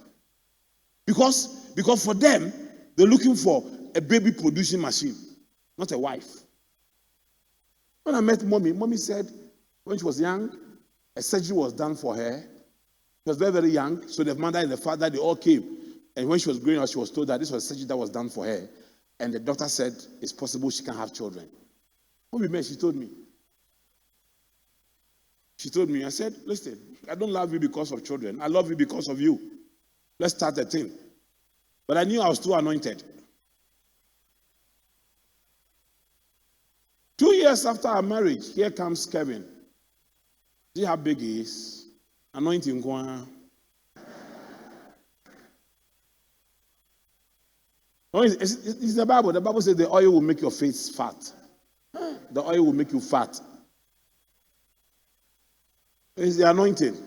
Because for them, they're looking for a baby producing machine, not a wife. When I met mommy said when she was young, a surgery was done for her. She was very, very young, so the mother and the father, they all came. And when she was growing up, she was told that this was a surgery that was done for her. And the doctor said, it's possible she can have children. When we met, she told me. I said, listen, I don't love you because of children. I love you because of you. Let's start a thing. But I knew I was too anointed. 2 years after our marriage, here comes Kevin. See how big he is? Anointing. It's the Bible. The Bible says the oil will make your face fat. The oil will make you fat. It's the anointing.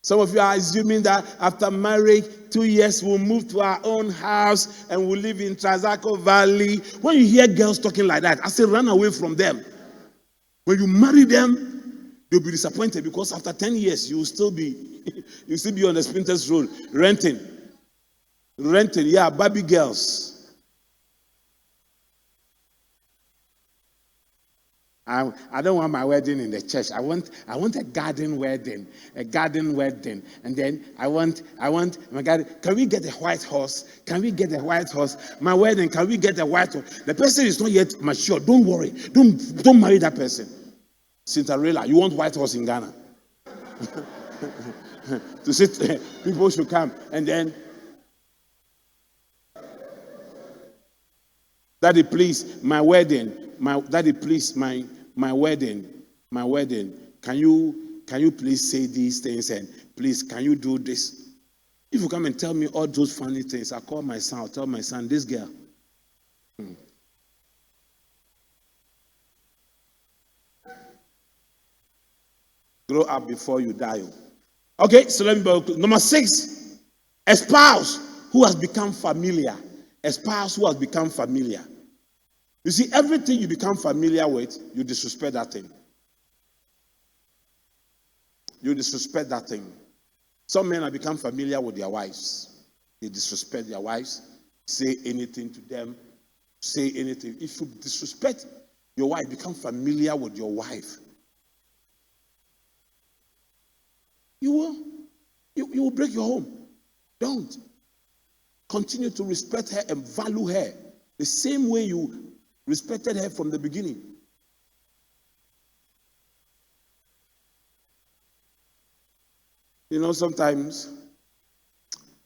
Some of you are assuming that after marriage, 2 years, we'll move to our own house and we'll live in Trazaco Valley. When you hear girls talking like that, I say run away from them. When you marry them, they'll be disappointed because after 10 years, you'll still be on the Sprinters Road renting. Yeah, Barbie girls. I don't want my wedding in the church. I want a garden wedding, and then I want my garden. Can we get a white horse? Can we get a white horse? My wedding. Can we get a white horse? The person is not yet mature. Don't worry. Don't marry that person. Cinderella, you want white horse in Ghana? To sit, people should come, and then, Daddy, please, my wedding. Daddy, please, my wedding. Can you please say these things, and please, can you do this? If you come and tell me all those funny things, I call my son. I'll tell my son, this girl. Grow up before you die. Okay, so let me go. Number 6, a spouse who has become familiar. A spouse who has become familiar. You see, everything you become familiar with, you disrespect that thing. You disrespect that thing. Some men have become familiar with their wives. They disrespect their wives, say anything to them, say anything. If you disrespect your wife, become familiar with your wife, you will break your home. Don't. Continue to respect her and value her the same way you respected her from the beginning. You know, sometimes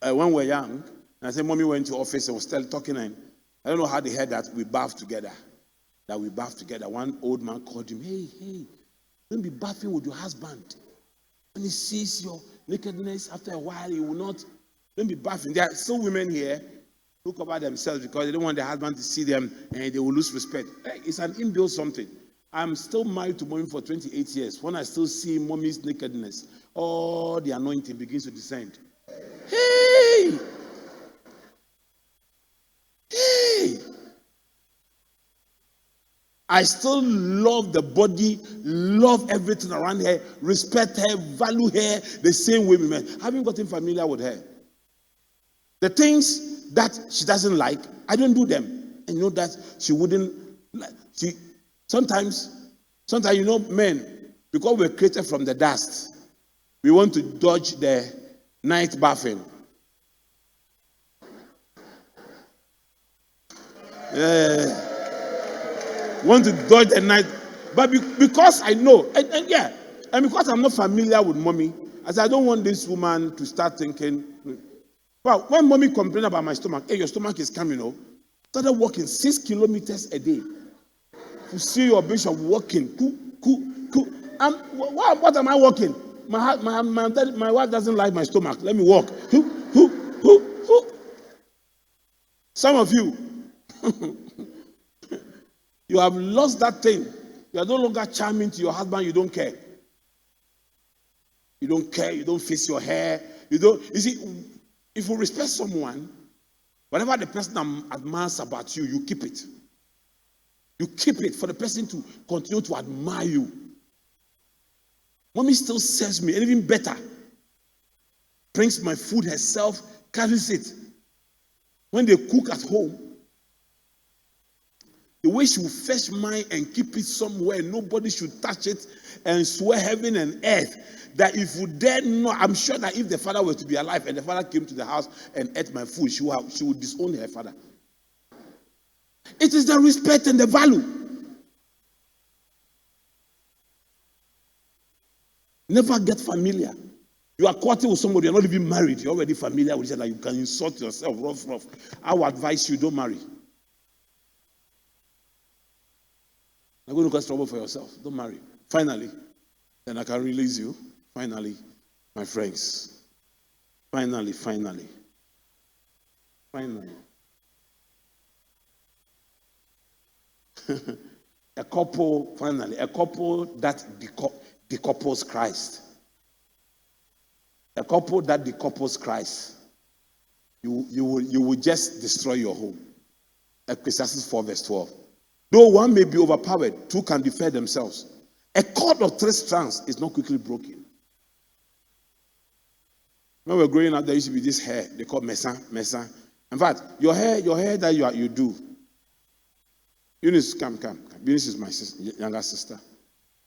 when we're young, and I say, Mommy went to office and was still talking, and I don't know how they heard that we bathed together. One old man called him, hey, don't be bathing with your husband. When he sees your nakedness, after a while, he will not. Don't be bathing. There are still women here who cover themselves because they don't want their husband to see them and they will lose respect. It's an inbuilt something. I'm still married to Mommy for 28 years. When I still see Mommy's nakedness, all the anointing begins to descend. Hey! I still love the body, love everything around her, respect her, value her the same way we met. Having gotten familiar with her. The things that she doesn't like, I don't do them. And you know that she wouldn't. Sometimes, you know, men, because we're created from the dust, we want to dodge the night bathing. Want to dodge the night, but because I know, and because I'm not familiar with Mommy, I said I don't want this woman to start thinking. Well, when Mommy complained about my stomach, hey, your stomach is coming, started walking 6 kilometers a day. To see your bishop walking, what am I walking? My wife doesn't like my stomach. Let me walk. Some of you. You have lost that thing. You are no longer charming to your husband. You don't care. You don't care. You don't fix your hair. You see, if you respect someone, whatever the person admires about you, you keep it. You keep it for the person to continue to admire you. Mommy still serves me, and even better, brings my food herself, carries it. When they cook at home, the way she will fetch mine and keep it somewhere, nobody should touch it, and swear heaven and earth that if you dare not, I'm sure that if the father were to be alive and the father came to the house and ate my food, she would disown her father. It is the respect and the value. Never get familiar. You are courting with somebody, you're not even married, you're already familiar with each other, you can insult yourself, rough. I would advise you, don't marry. You're going to cause trouble for yourself. Don't marry. Finally, then I can release you. Finally, my friends. Finally. A couple that decouples Christ. A couple that decouples Christ. You will just destroy your home. Ecclesiastes 4 verse 12. Though one may be overpowered, two can defend themselves. A cord of 3 strands is not quickly broken. When we were growing up, there used to be this hair they call mesa. In fact, your hair that you do. Eunice, come. Eunice is my younger sister.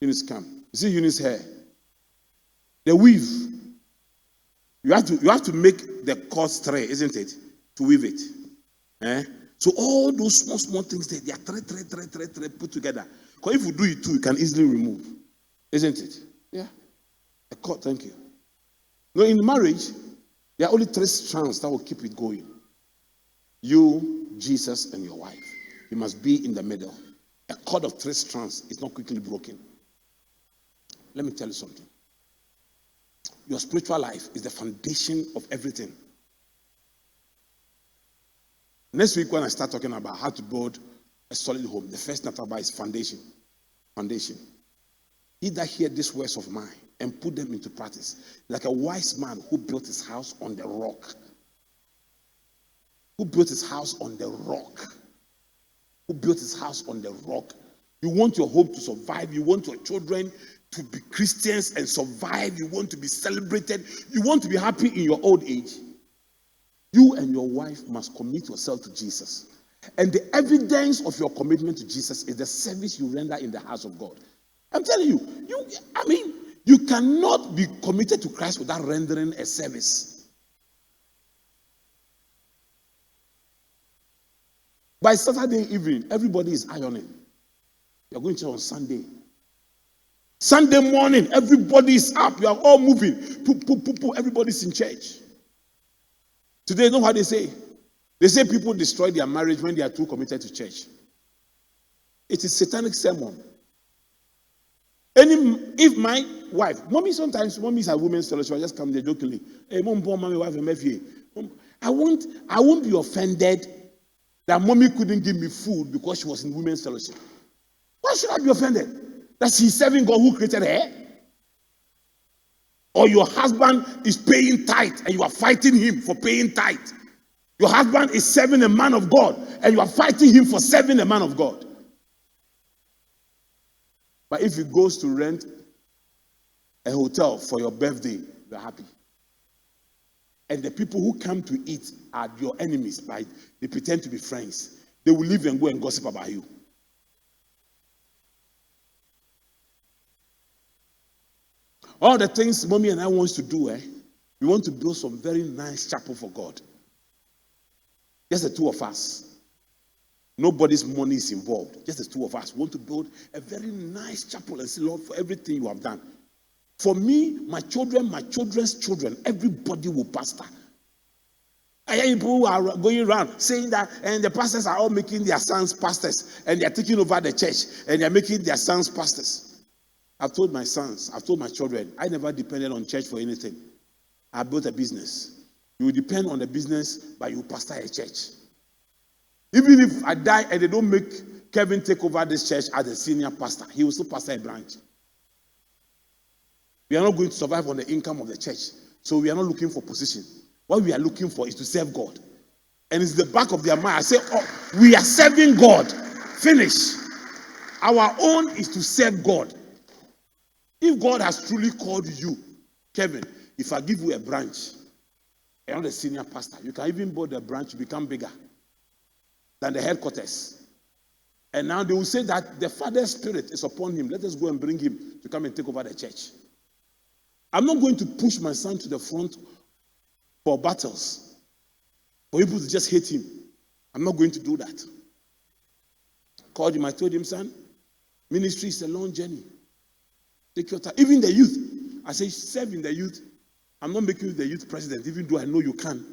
Eunice, come. You see Eunice's hair? The weave. You have to make the cord straight, isn't it? To weave it. So all those small things there, they are three put together. Because if you do it too, you can easily remove. Isn't it? Yeah. A cord, thank you. No, in marriage, there are only 3 strands that will keep it going. You, Jesus, and your wife. You must be in the middle. A cord of 3 strands is not quickly broken. Let me tell you something. Your spiritual life is the foundation of everything. Next week, when I start talking about how to build a solid home, the first thing I talk about is foundation. Foundation. He that hear these words of mine and put them into practice, like a wise man who built his house on the rock. Who built his house on the rock? Who built his house on the rock? You want your home to survive. You want your children to be Christians and survive. You want to be celebrated. You want to be happy in your old age. You and your wife must commit yourself to Jesus. And the evidence of your commitment to Jesus is the service you render in the house of God. I'm telling you, you cannot be committed to Christ without rendering a service. By Saturday evening, everybody is ironing. You're going to church on Sunday. Sunday morning, everybody is up. You are all moving. Everybody's in church. Today, you know what they say? They say people destroy their marriage when they are too committed to church. It is satanic sermon. If my wife, mommy is a women's fellowship, I just come there jokingly. Hey, mom, mommy, wife, I won't be offended that mommy couldn't give me food because she was in women's fellowship. Why should I be offended? That she's serving God who created her? Or your husband is paying tithe and you are fighting him for paying tithe. Your husband is serving a man of God and you are fighting him for serving a man of God. But if he goes to rent a hotel for your birthday, you're happy. And the people who come to eat are your enemies, right? They pretend to be friends. They will leave and go and gossip about you. All the things mommy and I want to do, we want to build some very nice chapel for God. Just the 2 of us. Nobody's money is involved. Just the 2 of us. We want to build a very nice chapel and say, Lord, for everything you have done. For me, my children, my children's children, everybody will pastor. I hear people are going around saying that, and the pastors are all making their sons pastors, and they are taking over the church, and they are making their sons pastors. I've told my sons, I've told my children, I never depended on church for anything. I built a business. You will depend on the business, but you pastor a church. Even if I die and they don't make Kevin take over this church as a senior pastor, he will still pastor a branch. We are not going to survive on the income of the church. So we are not looking for position. What we are looking for is to serve God. And it's the back of their mind. I say, we are serving God. Finish. Our own is to serve God. If God has truly called you, Kevin, if I give you a branch, you're not a senior pastor, you can even build a branch to become bigger than the headquarters. And now they will say that the Father's Spirit is upon him. Let us go and bring him to come and take over the church. I'm not going to push my son to the front for battles, for people to just hate him. I'm not going to do that. Called him, I told him, son, ministry is a long journey. Take your time. Even the youth, I say, serve in the youth. I'm not making you the youth president, even though I know you can.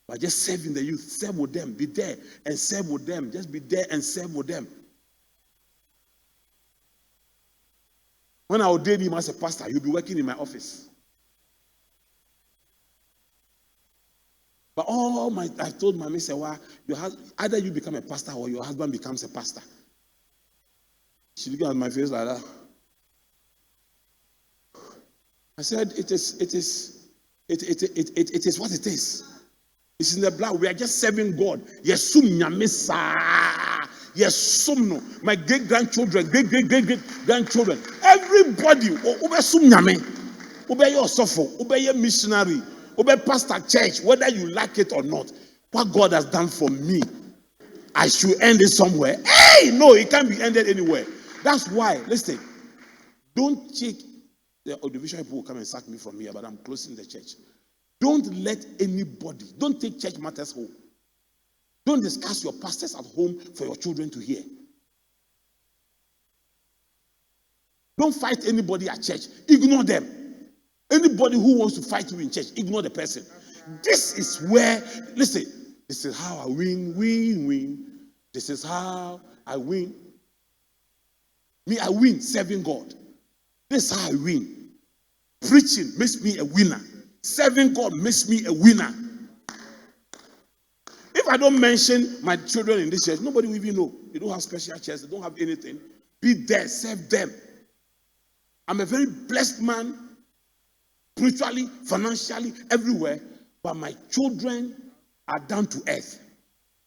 But just serve in the youth. Serve with them. Be there and serve with them. Just be there and serve with them. When I ordained him as a pastor, he'll be working in my office. But I told my miss, well, either you become a pastor or your husband becomes a pastor. She looked at my face like that. I said, it is what it is. It's in the blood. We are just serving God. My great-grandchildren, great-great-great-grandchildren, everybody, obey your suffer, obey your missionary, obey pastor church, whether you like it or not. What God has done for me, I should end it somewhere. Hey, no, it can't be ended anywhere. That's why, listen, don't check. The audiovisual people will come and sack me from here, but I'm closing the church. Don't let anybody, don't take church matters home. Don't discuss your pastors at home for your children to hear. Don't fight anybody at church. Ignore them. Anybody who wants to fight you in church, ignore the person. This is where, listen, this is how I win. This is how I win. Me, I win serving God. This is how I win. Preaching makes me a winner. Serving God makes me a winner. If I don't mention my children in this church, nobody will even know. They don't have special chairs. They don't have anything. Be there. Serve them. I'm a very blessed man, spiritually, financially, everywhere. But my children are down to earth.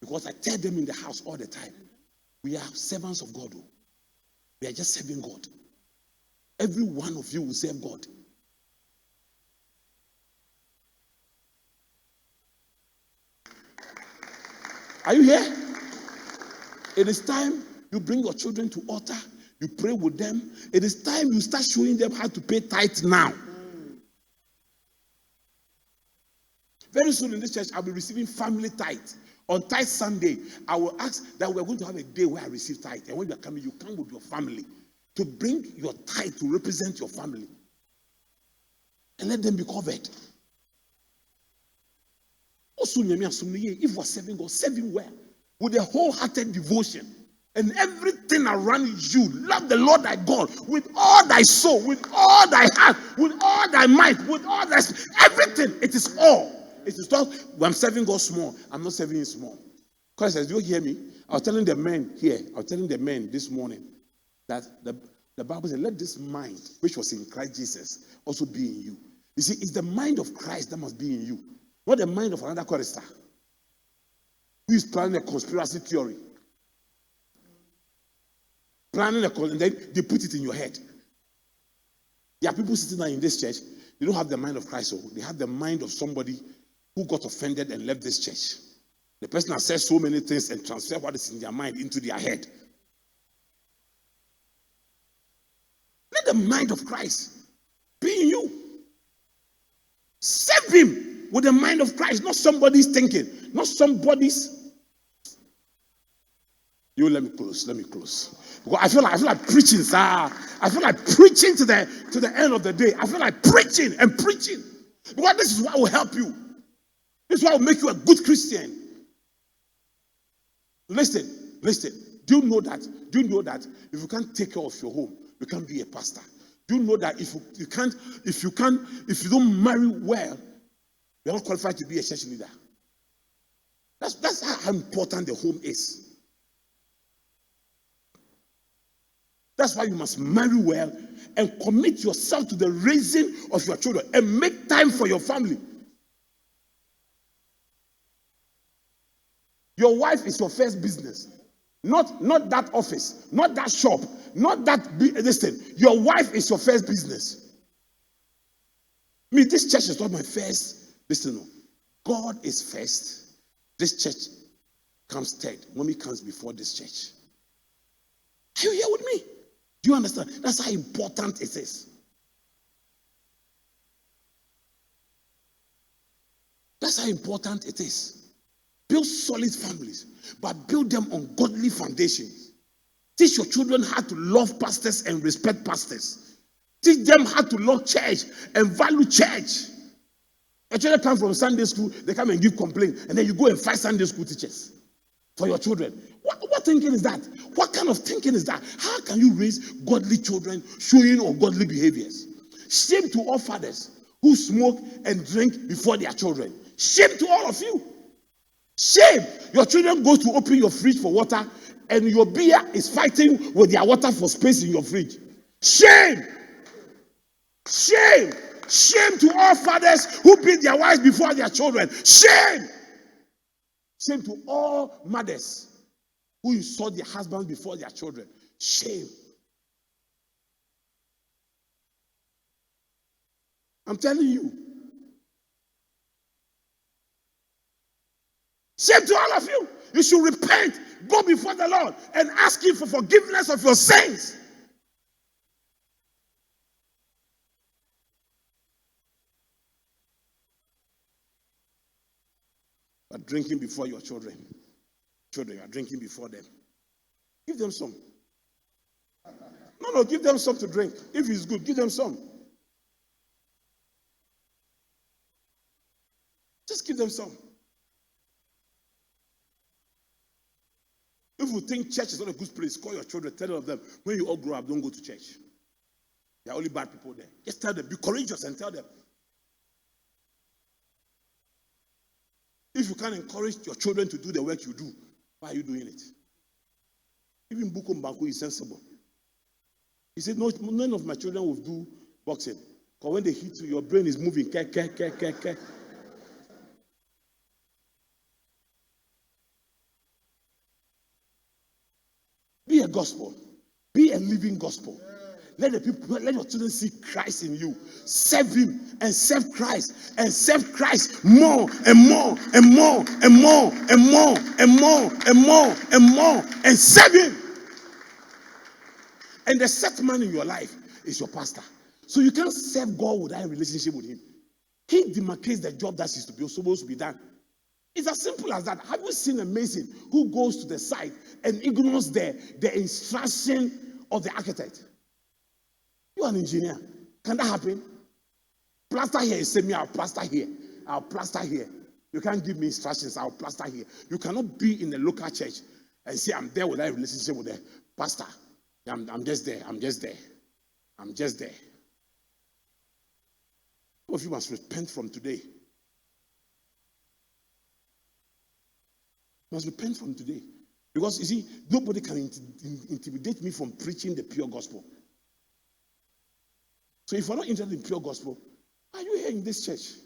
Because I tell them in the house all the time, we are servants of God. We are just serving God. Every one of you will serve God. Are you here? It is time you bring your children to altar. You pray with them. It is time you start showing them how to pay tithe now. Very soon in this church, I'll be receiving family tithe. On Tithe Sunday, I will ask that we're going to have a day where I receive tithe. And when you are coming, you come with your family to bring your tithe to represent your family. And let them be covered. Also, if we're serving God, serve Him well. With a wholehearted devotion. And everything around you, love the Lord thy God with all thy soul, with all thy heart, with all thy might, with all thy everything. It is all. It is not, I'm serving God small. I'm not serving Him small. Christ says, do you hear me? I was telling the men here, I was telling the men this morning that the Bible says, let this mind, which was in Christ Jesus, also be in you. You see, it's the mind of Christ that must be in you, not the mind of another chorister who is planning a conspiracy theory. Planning and then they put it in your head. There are people sitting there in this church, they don't have the mind of Christ, so they have the mind of somebody who got offended and left this church. The person has said so many things and transferred what is in their mind into their head. Let the mind of Christ be in you. Serve Him with the mind of Christ, not somebody's thinking, not somebody's. You let me close. Because I feel like preaching, sir. I feel like preaching to the end of the day. I feel like preaching and preaching. Because this is what will help you. This is what will make you a good Christian. Listen. Do you know that if you can't take care of your home, you can't be a pastor? Do you know that if you don't marry well, you're not qualified to be a church leader? That's how important the home is. That's why you must marry well and commit yourself to the raising of your children and make time for your family. Your wife is your first business. Not that office, not that shop, not that listen. Your wife is your first business. This church is not my first. Listen, no. God is first. This church comes third. Mommy comes before this church. Are you here with me? Do you understand? That's how important it is. That's how important it is. Build solid families, but build them on godly foundations. Teach your children how to love pastors and respect pastors. Teach them how to love church and value church. A children come from Sunday school, they come and give complaint, and then you go and fight Sunday school teachers for your children. What thinking is that? What kind of thinking is that? How can you raise godly children showing ungodly behaviors? Shame to all fathers who smoke and drink before their children. Shame to all of you. Shame. Your children go to open your fridge for water and your beer is fighting with their water for space in your fridge. Shame. Shame. Shame to all fathers who beat their wives before their children. Shame. Shame to all mothers who insult their husbands before their children. Shame. I'm telling you. Shame to all of you. You should repent, go before the Lord, and ask Him for forgiveness of your sins. But drinking before your children, you are drinking before them. Give them some. No, give them some to drink. If it's good, give them some. Just give them some. If you think church is not a good place, call your children, tell them, when you all grow up, don't go to church. There are only bad people there. Just tell them, be courageous and tell them. If you can't encourage your children to do the work you do, why are you doing it? Even Bukum Banku is sensible. He said, no, none of my children will do boxing. Because when they hit you, your brain is moving. Be a gospel. Be a living gospel. Let your children see Christ in you. Serve Him and serve Christ. And serve Christ more and more and more and more and more and more and more and more. And serve Him. And the set man in your life is your pastor. So you can't serve God without a relationship with Him. He demarcates the job that is supposed to be done. It's as simple as that. Have you seen a mason who goes to the site and ignores the instruction of the architect? You're an engineer. Can that happen? Plaster here is saying, I'll plaster here. I'll plaster here. You can't give me instructions. I'll plaster here. You cannot be in the local church and say, I'm there without a relationship with the pastor. I'm just there. I'm just there. Some of you must repent from today. You must repent from today. Because, you see, nobody can intimidate me from preaching the pure gospel. So if you're not interested in pure gospel, why are you here in this church?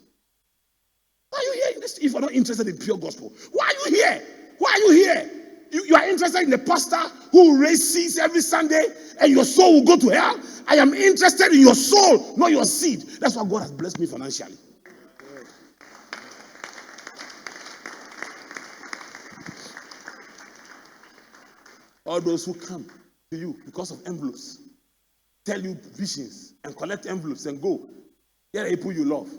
Why are you here in this? If you're not interested in pure gospel, why are you here? Why are you here? You are interested in the pastor who will raise seeds every Sunday and your soul will go to hell. I am interested in your soul, not your seed. That's why God has blessed me financially. All those who come to you because of envelopes, tell you visions and collect envelopes and go. Here are people you love.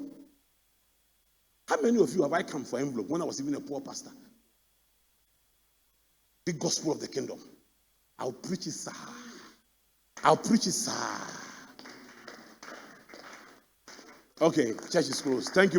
How many of you have I come for envelope when I was even a poor pastor? The gospel of the kingdom. I'll preach it, sir. Okay, church is closed. Thank you for